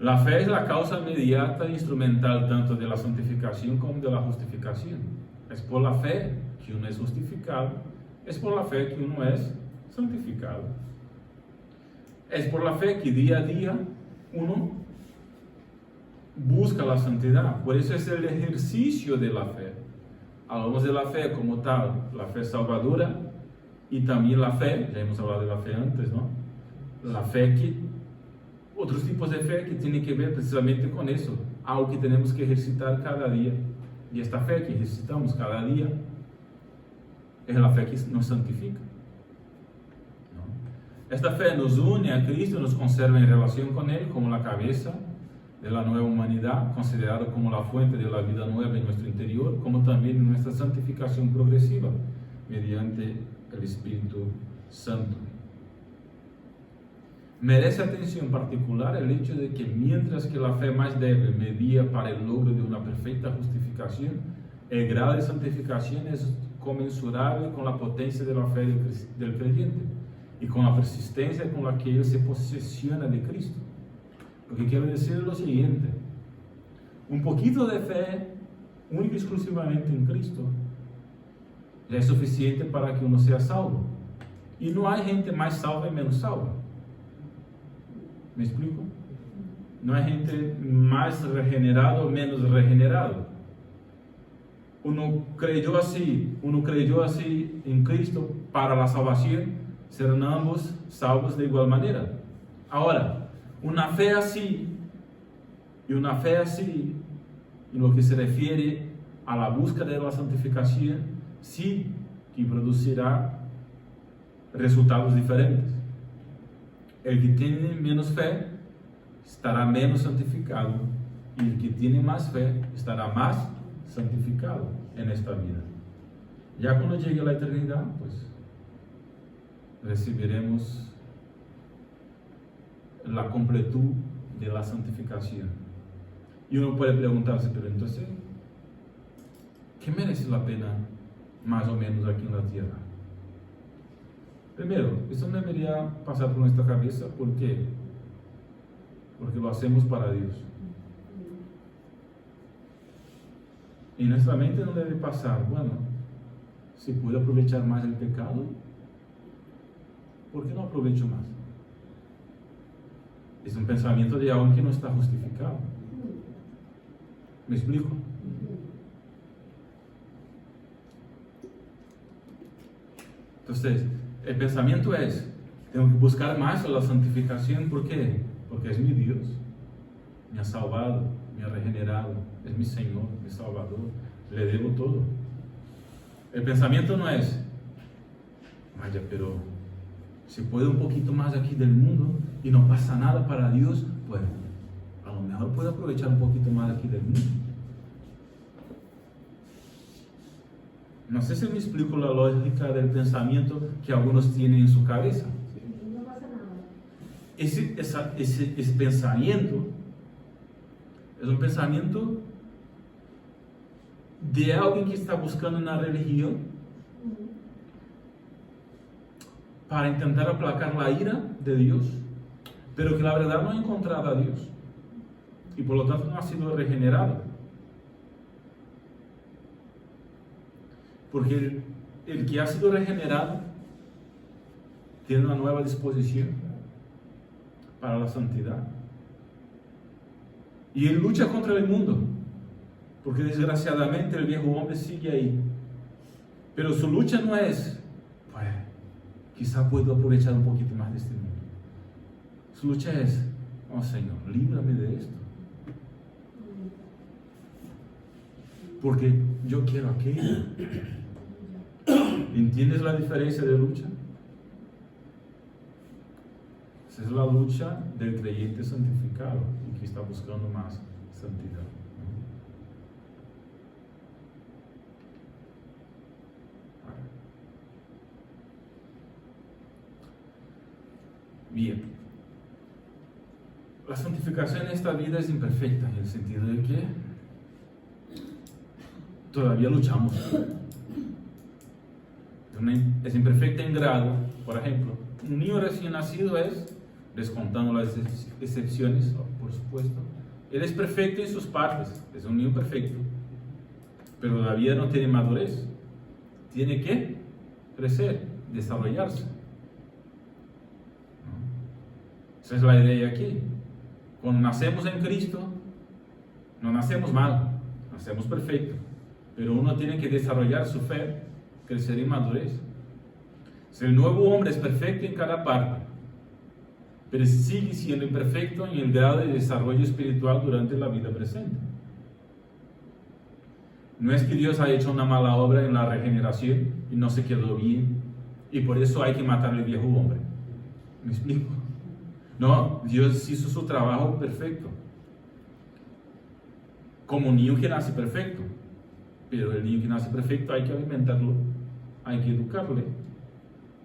La fe es la causa inmediata e instrumental tanto de la santificación como de la justificación. Es por la fe que uno es justificado, es por la fe que uno es santificado. Es por la fe que día a día uno busca la santidad. Por eso es el ejercicio de la fe. Hablamos de la fe como tal, la fe salvadora y también la fe, ya hemos hablado de la fe antes, ¿no? La fe que, otros tipos de fe que tienen que ver precisamente con eso, algo que tenemos que ejercitar cada día. Y esta fe que ejercitamos cada día es la fe que nos santifica. Esta fe nos une a Cristo, nos conserva en relación con Él como la cabeza de la nueva humanidad, considerado como la fuente de la vida nueva en nuestro interior, como también en nuestra santificación progresiva mediante el Espíritu Santo. Merece atención particular el hecho de que mientras que la fe más débil medía para el logro de una perfecta justificación, el grado de santificación es comensurable con la potencia de la fe del creyente y con la persistencia con la que él se posesiona de Cristo. Lo que quiero decir es lo siguiente: un poquito de fe única y exclusivamente en Cristo ya es suficiente para que uno sea salvo. Y no hay gente más salva y menos salva. ¿Me explico? No hay gente más regenerado o menos regenerado. Uno creyó así en Cristo para la salvación, serán ambos salvos de igual manera. Ahora, una fe así en lo que se refiere a la búsqueda de la santificación, sí que producirá resultados diferentes. El que tiene menos fe estará menos santificado, y el que tiene más fe estará más santificado en esta vida. Ya cuando llegue a la eternidad, pues recibiremos la completud de la santificación. Y uno puede preguntarse, pero entonces, ¿qué merece la pena más o menos aquí en la tierra? Primero, eso no debería pasar por nuestra cabeza. ¿Por qué? Porque lo hacemos para Dios. Y nuestra mente no debe pasar, bueno, si puedo aprovechar más el pecado, ¿por qué no aprovecho más? Es un pensamiento de alguien que no está justificado. ¿Me explico? Entonces, el pensamiento es: tengo que buscar más la santificación. ¿Por qué? Porque es mi Dios, me ha salvado, me ha regenerado, es mi Señor, mi Salvador, le debo todo. El pensamiento no es: vaya, pero si puedo un poquito más aquí del mundo y no pasa nada para Dios, pues a lo mejor puedo aprovechar un poquito más aquí del mundo. No sé si me explico la lógica del pensamiento que algunos tienen en su cabeza. No pasa nada. Ese pensamiento es un pensamiento de alguien que está buscando una religión para intentar aplacar la ira de Dios, pero que la verdad no ha encontrado a Dios y por lo tanto no ha sido regenerado. Porque el que ha sido regenerado tiene una nueva disposición para la santidad. Y él lucha contra el mundo, porque desgraciadamente el viejo hombre sigue ahí. Pero su lucha no es, pues, quizá puedo aprovechar un poquito más de este mundo. Su lucha es: oh Señor, líbrame de esto, porque yo quiero aquello. ¿Entiendes la diferencia de lucha? Esa es la lucha del creyente santificado y que está buscando más santidad. Bien, la santificación en esta vida es imperfecta en el sentido de que todavía luchamos. Es imperfecta en grado, por ejemplo, un niño recién nacido es, descontando las excepciones, por supuesto, él es perfecto en sus partes, es un niño perfecto, pero todavía no tiene madurez, tiene que crecer, desarrollarse. Esa es la idea aquí. Cuando nacemos en Cristo, no nacemos mal, nacemos perfecto, pero uno tiene que desarrollar su fe, crecer en madurez. Si el nuevo hombre es perfecto en cada parte, pero sigue siendo imperfecto en el grado de desarrollo espiritual durante la vida presente. No es que Dios ha hecho una mala obra en la regeneración y no se quedó bien, y por eso hay que matar al viejo hombre. ¿Me explico? No, Dios hizo su trabajo perfecto. Como un niño que nace perfecto. Pero el niño que nace perfecto hay que alimentarlo, hay que educarle,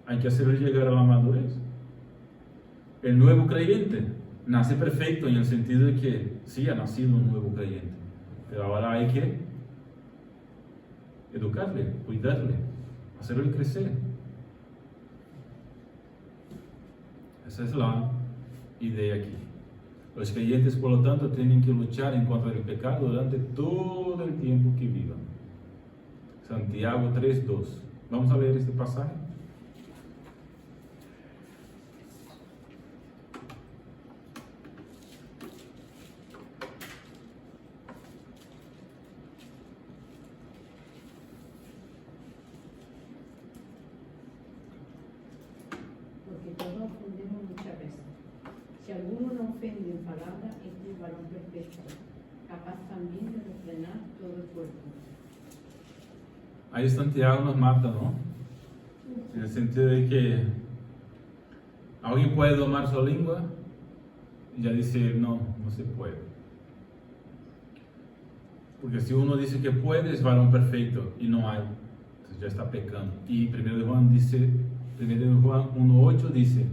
hay que hacerle llegar a la madurez. El nuevo creyente nace perfecto en el sentido de que sí, ha nacido un nuevo creyente, pero ahora hay que educarle, cuidarle, hacerle crecer. Esa es la idea aquí. Los creyentes, por lo tanto, tienen que luchar en contra del pecado durante todo el tiempo que vivan. Santiago 3:2. Vamos a leer este pasaje. Porque todos ofendemos muchas veces. Si alguno no ofende en palabra, este es varón perfecto, capaz también de refrenar todo el cuerpo. Ahí Santiago nos mata, ¿no? En el sentido de que alguien puede domar su lengua y ya dice, no se puede. Porque si uno dice que puede, es varón perfecto y no hay, entonces ya está pecando. Y 1 de Juan 1:8 dice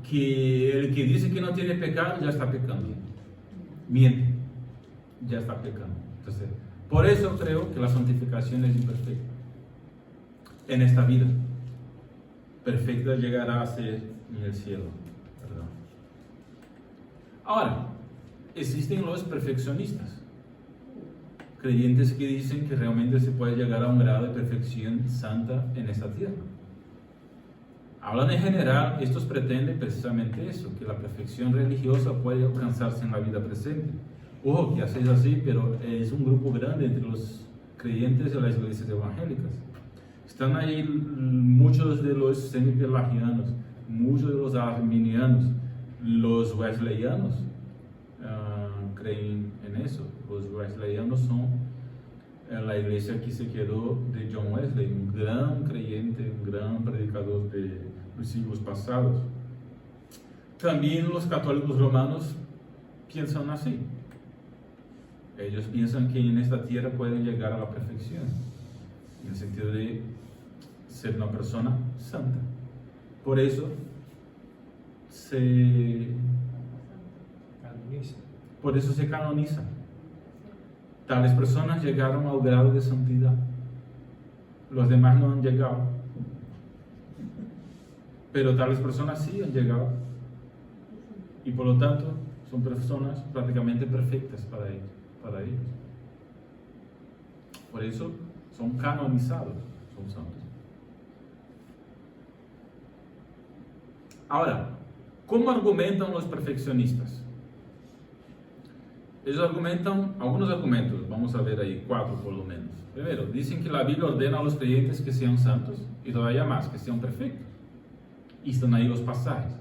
que el que dice que no tiene pecado ya está pecando. Miente, ya está pecando. Entonces, por eso creo que la santificación es imperfecta en esta vida. Perfecta llegará a ser en el cielo, ¿verdad? Ahora, existen los perfeccionistas, creyentes que dicen que realmente se puede llegar a un grado de perfección santa en esta tierra. Hablan en general, estos pretenden precisamente eso, que la perfección religiosa puede alcanzarse en la vida presente. Ojo, que haces así, pero es un grupo grande entre los creyentes de las iglesias evangélicas. Están ahí muchos de los semipelagianos, muchos de los arminianos, los wesleyanos creen en eso. Los wesleyanos son la iglesia que se quedó de John Wesley, un gran creyente, un gran predicador de los siglos pasados. También los católicos romanos piensan así. Ellos piensan que en esta tierra pueden llegar a la perfección, en el sentido de ser una persona santa. Por eso se canoniza. Tales personas llegaron al grado de santidad. Los demás no han llegado. Pero tales personas sí han llegado. Y por lo tanto son personas prácticamente perfectas para ellos. Por eso son canonizados, son santos. Ahora, ¿cómo argumentan los perfeccionistas? Ellos argumentan algunos argumentos, vamos a ver ahí 4 por lo menos. Primero, dicen que la Biblia ordena a los creyentes que sean santos y todavía más, que sean perfectos. Y están ahí los pasajes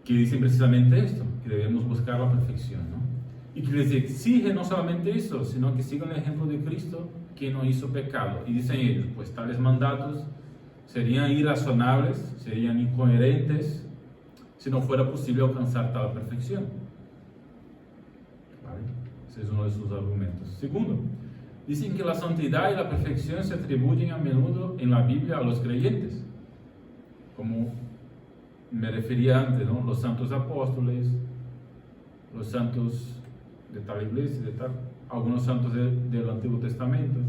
que dicen precisamente esto, que debemos buscar la perfección, ¿no? Y que les exige no solamente eso, sino que sigan el ejemplo de Cristo, que no hizo pecado. Y dicen ellos, pues tales mandatos serían irrazonables, serían incoherentes, si no fuera posible alcanzar tal perfección. ¿Vale? Ese es uno de sus argumentos. Segundo, dicen que la santidad y la perfección se atribuyen a menudo en la Biblia a los creyentes, como me refería antes, ¿no? Los santos apóstoles, los santos de tal iglesia, de tal, algunos santos del Antiguo Testamento, ¿no?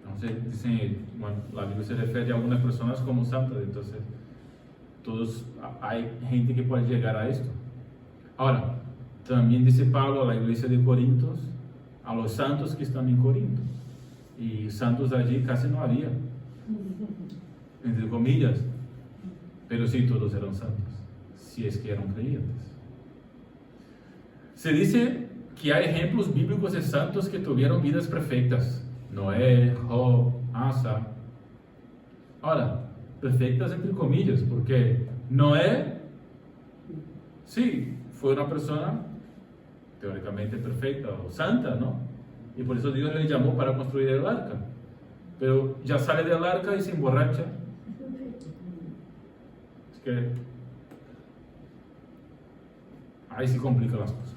Entonces dicen, bueno, la Biblia se refiere a algunas personas como santas, entonces hay gente que puede llegar a esto. Ahora, también dice Pablo a la iglesia de Corintios, a los santos que están en Corinto, y santos allí casi no había, entre comillas, pero sí todos eran santos, si es que eran creyentes. Se dice que hay ejemplos bíblicos de santos que tuvieron vidas perfectas. Noé, Job, Asa. Ahora, perfectas entre comillas, porque Noé, sí, fue una persona teóricamente perfecta o santa, ¿no? Y por eso Dios le llamó para construir el arca. pero ya sale del arca y se emborracha. Es que ahí se complican las cosas.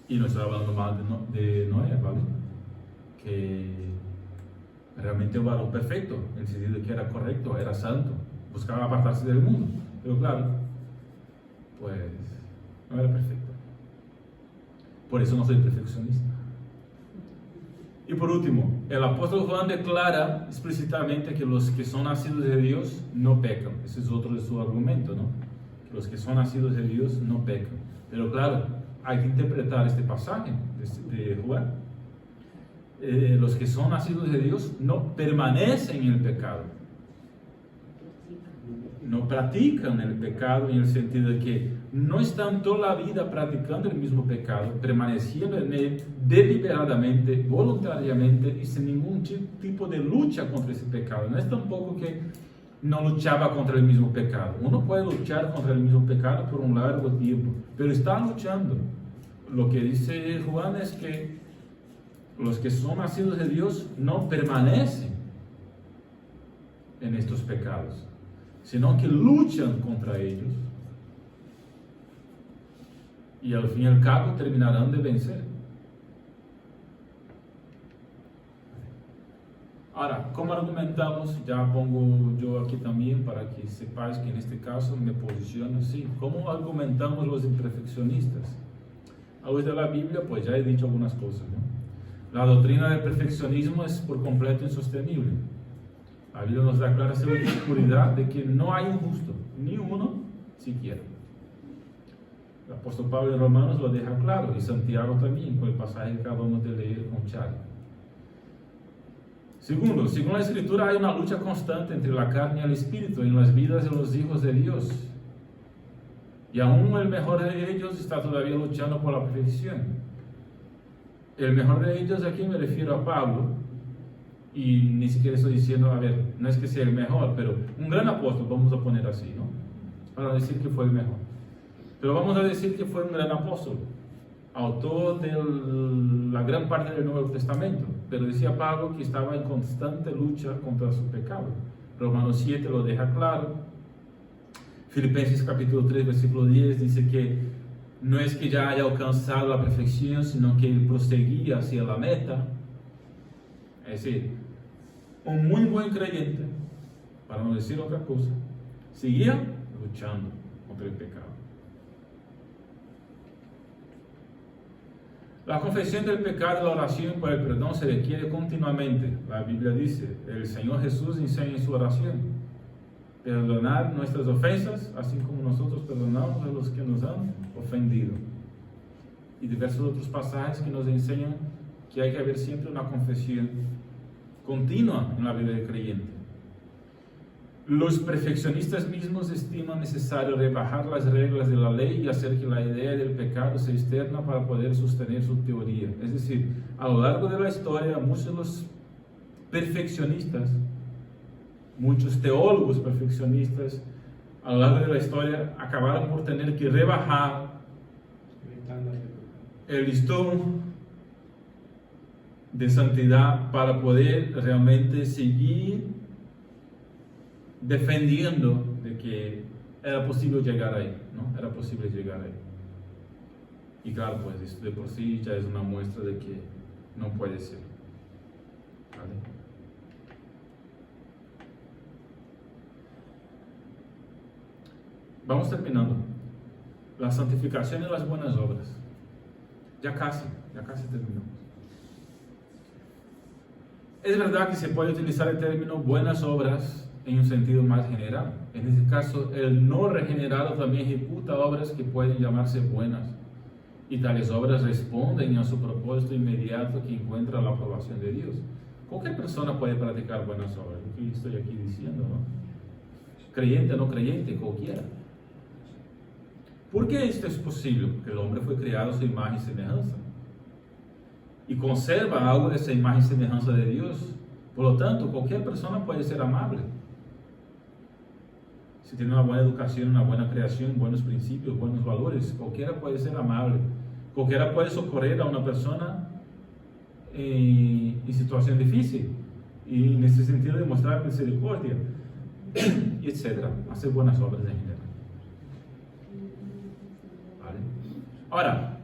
Y no estoy hablando mal de Noé, ¿vale? Que realmente un varón perfecto, en el sentido de que era correcto, era santo, buscaba apartarse del mundo, pero claro, pues no era perfecto. Por eso no soy perfeccionista. Y por último, el apóstol Juan declara explícitamente que los que son nacidos de Dios no pecan. Ese es otro de su argumento, ¿no? Que los que son nacidos de Dios no pecan. Pero claro, hay que interpretar este pasaje de Juan. Los que son nacidos de Dios no permanecen en el pecado. No practican el pecado en el sentido de que no están toda la vida practicando el mismo pecado, permaneciendo en él deliberadamente, voluntariamente y sin ningún tipo de lucha contra ese pecado. No es tampoco que no luchaba contra el mismo pecado. Uno puede luchar contra el mismo pecado por un largo tiempo, pero está luchando. Lo que dice Juan es que los que son nacidos de Dios no permanecen en estos pecados, sino que luchan contra ellos y al fin y al cabo terminarán de vencer. Ahora, ¿cómo argumentamos? Ya pongo yo aquí también para que sepáis que en este caso me posiciono así. ¿Cómo argumentamos los imperfeccionistas? A luz de la Biblia, pues ya he dicho algunas cosas, ¿no? La doctrina del perfeccionismo es por completo insostenible. La Biblia nos da clara seguridad de que no hay un justo, ni uno siquiera. El apóstol Pablo en Romanos lo deja claro, y Santiago también, con el pasaje que acabamos de leer con Charlie. Segundo, según la Escritura hay una lucha constante entre la carne y el espíritu en las vidas de los hijos de Dios. Y aún el mejor de ellos está todavía luchando por la perfección. El mejor de ellos, aquí me refiero a Pablo, y ni siquiera estoy diciendo, a ver, no es que sea el mejor, pero un gran apóstol, vamos a poner así, ¿no? Para decir que fue el mejor. Pero vamos a decir que fue un gran apóstol, autor de la gran parte del Nuevo Testamento. Pero decía Pablo que estaba en constante lucha contra su pecado. Romanos 7 lo deja claro. Filipenses capítulo 3, versículo 10 dice que no es que ya haya alcanzado la perfección, sino que él proseguía hacia la meta. Es decir, un muy buen creyente, para no decir otra cosa, seguía luchando contra el pecado. La confesión del pecado y la oración por el perdón se requiere continuamente. La Biblia dice, el Señor Jesús enseña en su oración: perdonar nuestras ofensas, así como nosotros perdonamos a los que nos han ofendido. Y diversos otros pasajes que nos enseñan que hay que haber siempre una confesión continua en la vida del creyente. Los perfeccionistas mismos estiman necesario rebajar las reglas de la ley y hacer que la idea del pecado sea externa para poder sostener su teoría. Es decir, a lo largo de la historia, muchos de los perfeccionistas, muchos teólogos perfeccionistas, a lo largo de la historia, acabaron por tener que rebajar el listón de santidad para poder realmente seguir defendiendo de que era posible llegar ahí, ¿no? Era posible llegar ahí. Y claro, pues esto de por sí ya es una muestra de que no puede ser. ¿Vale? Vamos terminando. La santificación y las buenas obras. Ya casi terminamos. Es verdad que se puede utilizar el término buenas obras en un sentido más general. En este caso, el no regenerado también ejecuta obras que pueden llamarse buenas, y tales obras responden a su propósito inmediato que encuentra la aprobación de Dios. Cualquier persona puede practicar buenas obras, lo que estoy aquí diciendo, ¿no? Creyente o no creyente, cualquiera. ¿Por qué esto es posible? Porque el hombre fue creado a su imagen y semejanza, y conserva algo de esa imagen y semejanza de Dios. Por lo tanto, cualquier persona puede ser amable. Si tiene una buena educación, una buena creación, buenos principios, buenos valores, cualquiera puede ser amable. Cualquiera puede socorrer a una persona en situación difícil y en ese sentido demostrar misericordia, etc. Hacer buenas obras en general. ¿Vale? Ahora,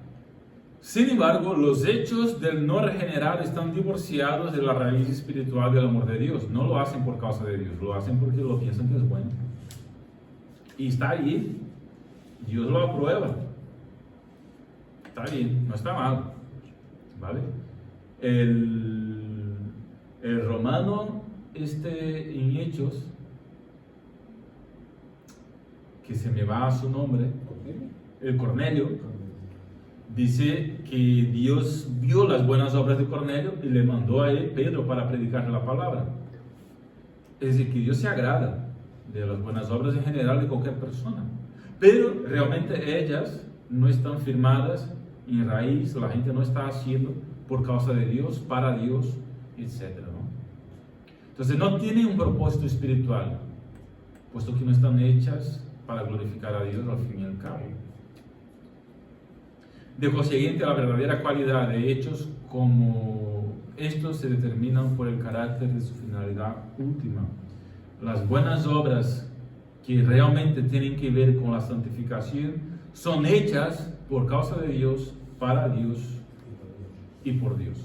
sin embargo, los hechos del no regenerado están divorciados de la raíz espiritual del amor de Dios. No lo hacen por causa de Dios, lo hacen porque lo piensan que es bueno. Y está ahí, Dios lo aprueba. Está bien, no está mal. ¿Vale? El romano en Hechos, que se me va a su nombre, el Cornelio, dice que Dios vio las buenas obras de Cornelio y le mandó a él, Pedro, para predicar la palabra. Es decir, que Dios se agrada de las buenas obras en general de cualquier persona, pero realmente ellas no están firmadas en raíz, la gente no está haciendo por causa de Dios, para Dios, etc. ¿no? Entonces no tienen un propósito espiritual, puesto que no están hechas para glorificar a Dios al fin y al cabo. De consiguiente, la verdadera calidad de hechos como estos se determinan por el carácter de su finalidad última. Las buenas obras que realmente tienen que ver con la santificación son hechas por causa de Dios, para Dios y por Dios.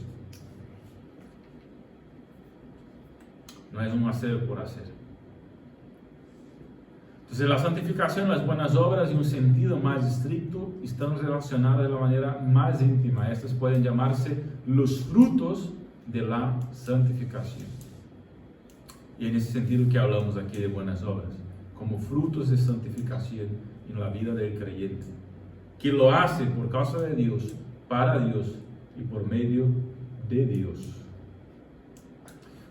No es un hacer por hacer. Entonces, la santificación, las buenas obras, en un sentido más estricto, están relacionadas de la manera más íntima. Estas pueden llamarse los frutos de la santificación. Y en ese sentido que hablamos aquí de buenas obras, como frutos de santificación en la vida del creyente, que lo hace por causa de Dios, para Dios y por medio de Dios.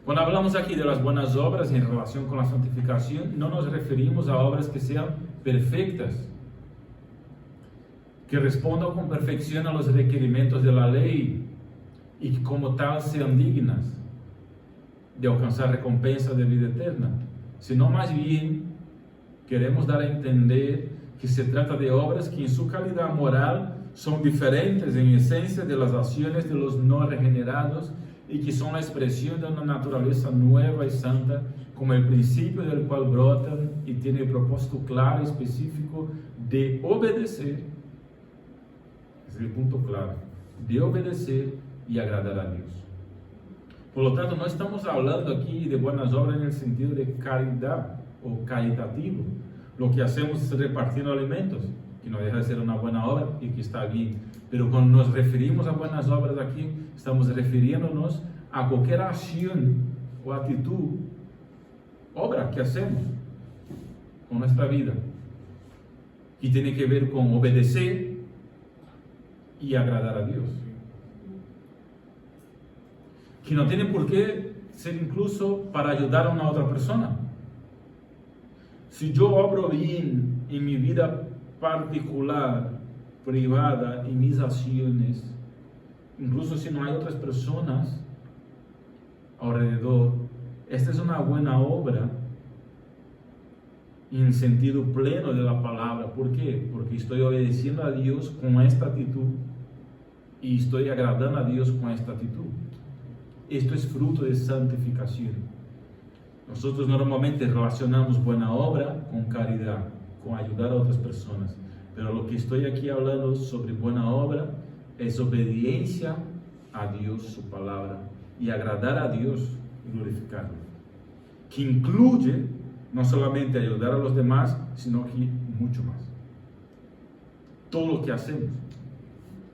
Cuando hablamos aquí de las buenas obras en relación con la santificación, no nos referimos a obras que sean perfectas, que respondan con perfección a los requerimientos de la ley y que como tal sean dignas de alcanzar recompensa de vida eterna, sino más bien queremos dar a entender que se trata de obras que en su calidad moral son diferentes en esencia de las acciones de los no regenerados y que son la expresión de una naturaleza nueva y santa, como el principio del cual brotan y tiene el propósito claro y específico de obedecer, es el punto clave, de obedecer y agradar a Dios. Por lo tanto, no estamos hablando aquí de buenas obras en el sentido de caridad o caritativo. Lo que hacemos es repartiendo alimentos, que no deja de ser una buena obra y que está bien. Pero cuando nos referimos a buenas obras aquí, estamos refiriéndonos a cualquier acción o actitud, obra que hacemos con nuestra vida, que tiene que ver con obedecer y agradar a Dios. Que no tiene por qué ser incluso para ayudar a una otra persona. Si yo obro bien en mi vida particular, privada, en mis acciones, incluso si no hay otras personas alrededor, esta es una buena obra en el sentido pleno de la palabra. ¿Por qué? Porque estoy obedeciendo a Dios con esta actitud y estoy agradando a Dios con esta actitud. Esto es fruto de santificación. Nosotros normalmente relacionamos buena obra con caridad, con ayudar a otras personas. Pero lo que estoy aquí hablando sobre buena obra es obediencia a Dios, su palabra, y agradar a Dios y glorificarlo. Que incluye no solamente ayudar a los demás, sino que mucho más. Todo lo que hacemos.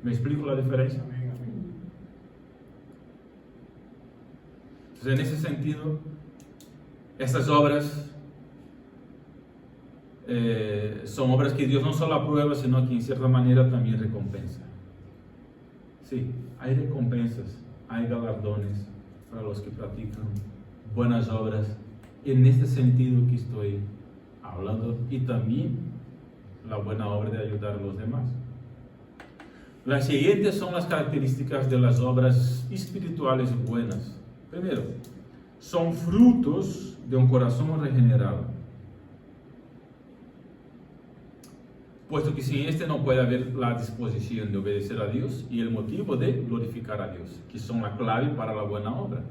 ¿Me explico la diferencia? Entonces, en ese sentido, estas obras son obras que Dios no solo aprueba, sino que en cierta manera también recompensa. Sí, hay recompensas, hay galardones para los que practican buenas obras, en este sentido que estoy hablando, y también la buena obra de ayudar a los demás. Las siguientes son las características de las obras espirituales buenas. Primero, son frutos de un corazón regenerado. puesto que sin este no puede haber la disposición de obedecer a Dios y el motivo de glorificar a Dios, que son la clave para la buena obra.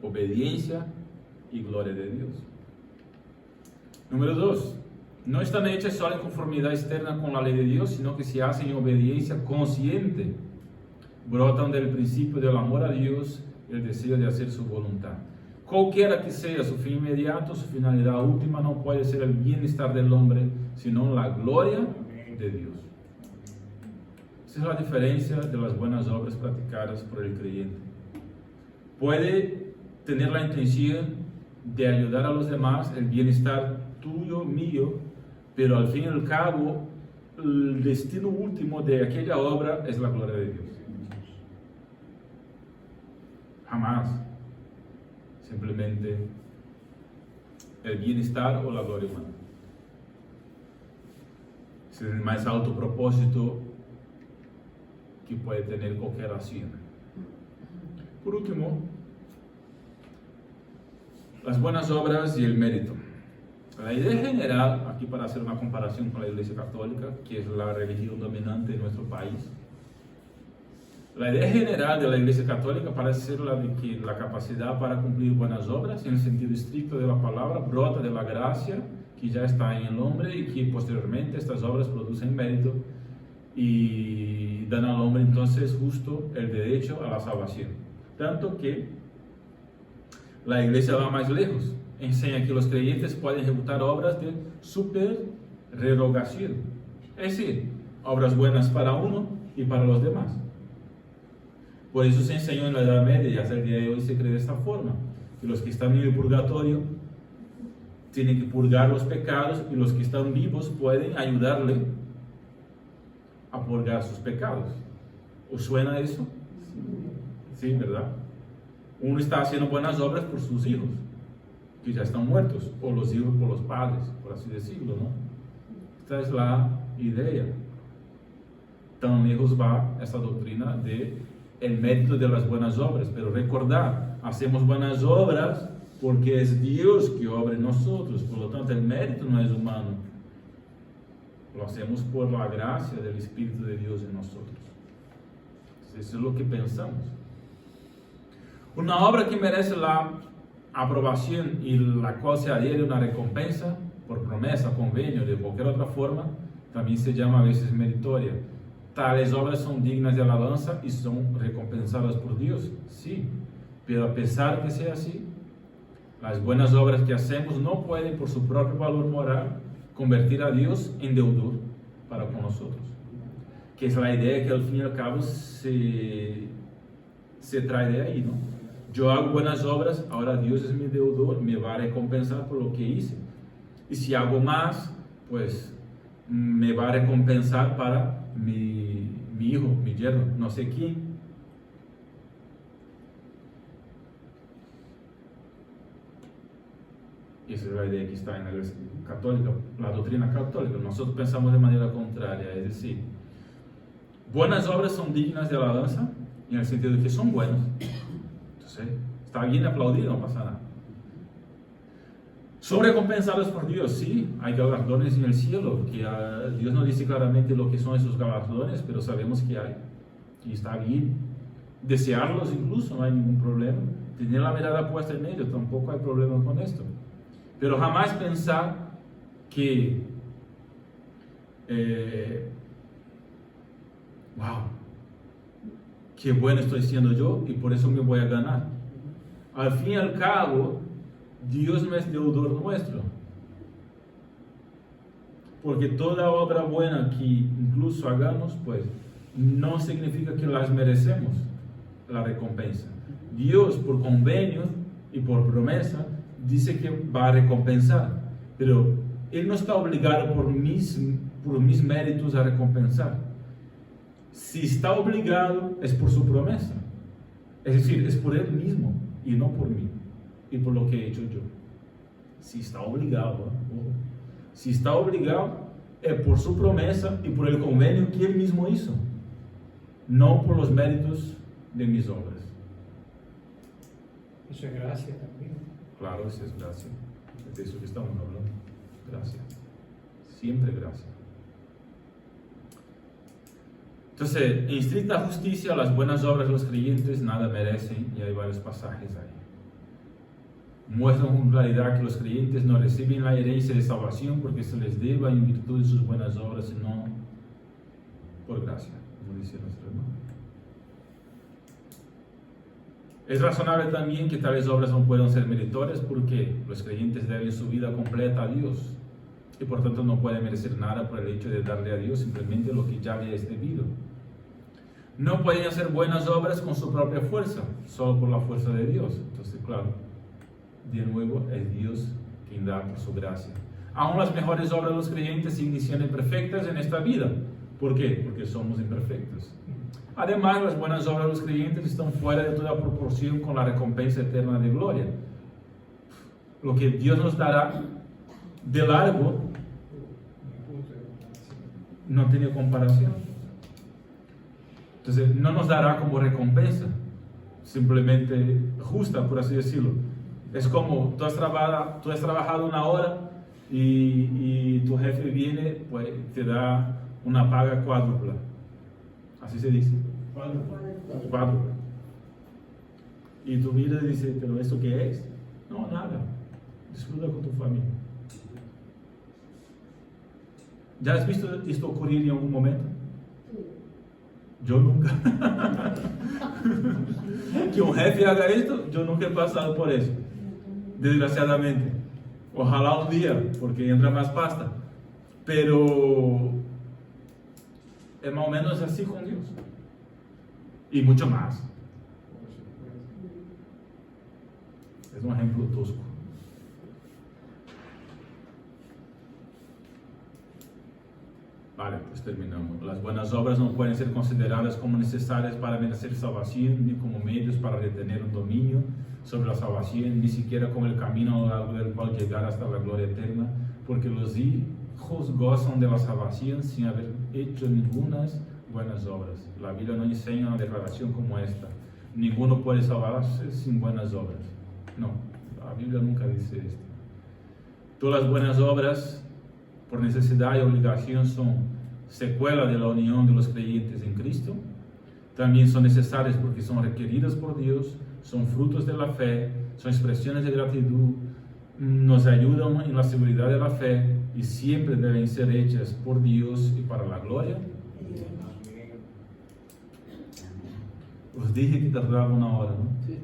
Obediencia y gloria de Dios. Número 2. No están hechas solo en conformidad externa con la ley de Dios, sino que se hacen en obediencia consciente. Brotan del principio del amor a Dios y el deseo de hacer su voluntad. Cualquiera que sea su fin inmediato, su finalidad última no puede ser el bienestar del hombre, sino la gloria de Dios. Esa es la diferencia de las buenas obras practicadas por el creyente. Puede tener la intención de ayudar a los demás, el bienestar tuyo, mío, pero al fin y al cabo, el destino último de aquella obra es la gloria de Dios. Jamás simplemente el bienestar o la gloria humana. Es el más alto propósito que puede tener cualquier acción. Por último, las buenas obras y el mérito. La idea general, aquí para hacer una comparación con la Iglesia Católica, que es la religión dominante en nuestro país, la idea general de la Iglesia Católica parece ser la de que la capacidad para cumplir buenas obras, en el sentido estricto de la palabra, brota de la gracia que ya está en el hombre y que posteriormente estas obras producen mérito y dan al hombre entonces justo el derecho a la salvación. Tanto que la Iglesia va más lejos, enseña que los creyentes pueden ejecutar obras de supererogación, es decir, obras buenas para uno y para los demás. Por eso se enseñó en la Edad Media y hasta el día de hoy se cree de esta forma, que los que están en el purgatorio tienen que purgar los pecados y los que están vivos pueden ayudarle a purgar sus pecados. ¿Os suena eso? Sí, ¿verdad? Uno está haciendo buenas obras por sus hijos, que ya están muertos, o los hijos por los padres, por así decirlo, ¿no? Esta es la idea. Tan lejos va esta doctrina de el mérito de las buenas obras, pero recordad, hacemos buenas obras porque es Dios que obra en nosotros, por lo tanto el mérito no es humano, lo hacemos por la gracia del Espíritu de Dios en nosotros. Eso es lo que pensamos. Una obra que merece la aprobación y la cual se adhiere a una recompensa por promesa, convenio, de cualquier otra forma, también se llama a veces meritoria. Tales obras son dignas de alabanza y son recompensadas por Dios, sí, pero a pesar de que sea así, las buenas obras que hacemos no pueden por su propio valor moral convertir a Dios en deudor para con nosotros, que es la idea que al fin y al cabo se trae de ahí, ¿no? Yo hago buenas obras, ahora Dios es mi deudor, me va a recompensar por lo que hice, y si hago más, pues me va a recompensar para mi hijo, mi yerno, no sé quién. Esa es la idea que está en la Iglesia Católica, la doctrina católica. Nosotros pensamos de manera contraria, es decir, buenas obras son dignas de alabanza, en el sentido de que son buenas. Entonces, está bien aplaudir, no pasa nada. Son recompensados por Dios, sí, hay galardones en el cielo, que Dios no dice claramente lo que son esos galardones, pero sabemos que hay, y está bien. Desearlos incluso, no hay ningún problema. Tener la mirada puesta en ellos, tampoco hay problema con esto. Pero jamás pensar que, wow, qué bueno estoy siendo yo y por eso me voy a ganar. Al fin y al cabo, Dios no es deudor nuestro, porque toda obra buena que incluso hagamos, pues no significa que las merecemos la recompensa. Dios por convenio y por promesa dice que va a recompensar, pero Él no está obligado por mis méritos a recompensar. Si está obligado es por su promesa, es decir, es por Él mismo y no por mí y por lo que he hecho yo. Si está obligado, si está obligado es por su promesa y por el convenio que Él mismo hizo, no por los méritos de mis obras. Eso es gracia también. Claro, eso es gracia. Es de eso que estamos hablando. Gracia. siempre gracia. Entonces, en estricta justicia, las buenas obras de los creyentes nada merecen, y hay varios pasajes ahí. Muestran con claridad que los creyentes no reciben la herencia de salvación porque se les deba en virtud de sus buenas obras, sino por gracia, como dice nuestro hermano. Es razonable también que tales obras no puedan ser meritorias porque los creyentes deben su vida completa a Dios y por tanto no pueden merecer nada por el hecho de darle a Dios simplemente lo que ya le es debido. No pueden hacer buenas obras con su propia fuerza, solo por la fuerza de Dios. Entonces, claro, de nuevo es Dios quien da por su gracia. Aún las mejores obras de los creyentes siguen siendo imperfectas en esta vida. ¿Por qué? Porque somos imperfectos. Además, las buenas obras de los creyentes están fuera de toda proporción con la recompensa eterna de gloria. Lo que Dios nos dará de largo no tiene comparación. Entonces, no nos dará como recompensa, simplemente justa, por así decirlo. Es como tú has trabajado una hora y tu jefe viene, pues te da una paga cuádrupla. Así se dice. Cuádrupla. Y tú miras y dices, ¿pero esto qué es? No, nada. Disfruta con tu familia. ¿Ya has visto esto ocurrir en algún momento? Yo nunca. Que un jefe haga esto, yo nunca he pasado por eso. Desgraciadamente. Ojalá un día, porque entra más pasta. Pero es más o menos así con Dios. Y mucho más. Es un ejemplo tosco. Vale, pues terminamos. Las buenas obras no pueden ser consideradas como necesarias para merecer salvación, ni como medios para retener un dominio sobre la salvación, ni siquiera como el camino a lo largo del cual llegar hasta la gloria eterna, porque los hijos gozan de la salvación sin haber hecho ninguna buenas obras. La Biblia no enseña una declaración como esta. Ninguno puede salvarse sin buenas obras. No, la Biblia nunca dice esto. Todas las buenas obras, por necesidad y obligación, son secuela de la unión de los creyentes en Cristo. También son necesarias porque son requeridas por Dios, son frutos de la fe, son expresiones de gratitud, nos ayudan en la seguridad de la fe y siempre deben ser hechas por Dios y para la gloria. Os dije que tardaba una hora, ¿no? Sí.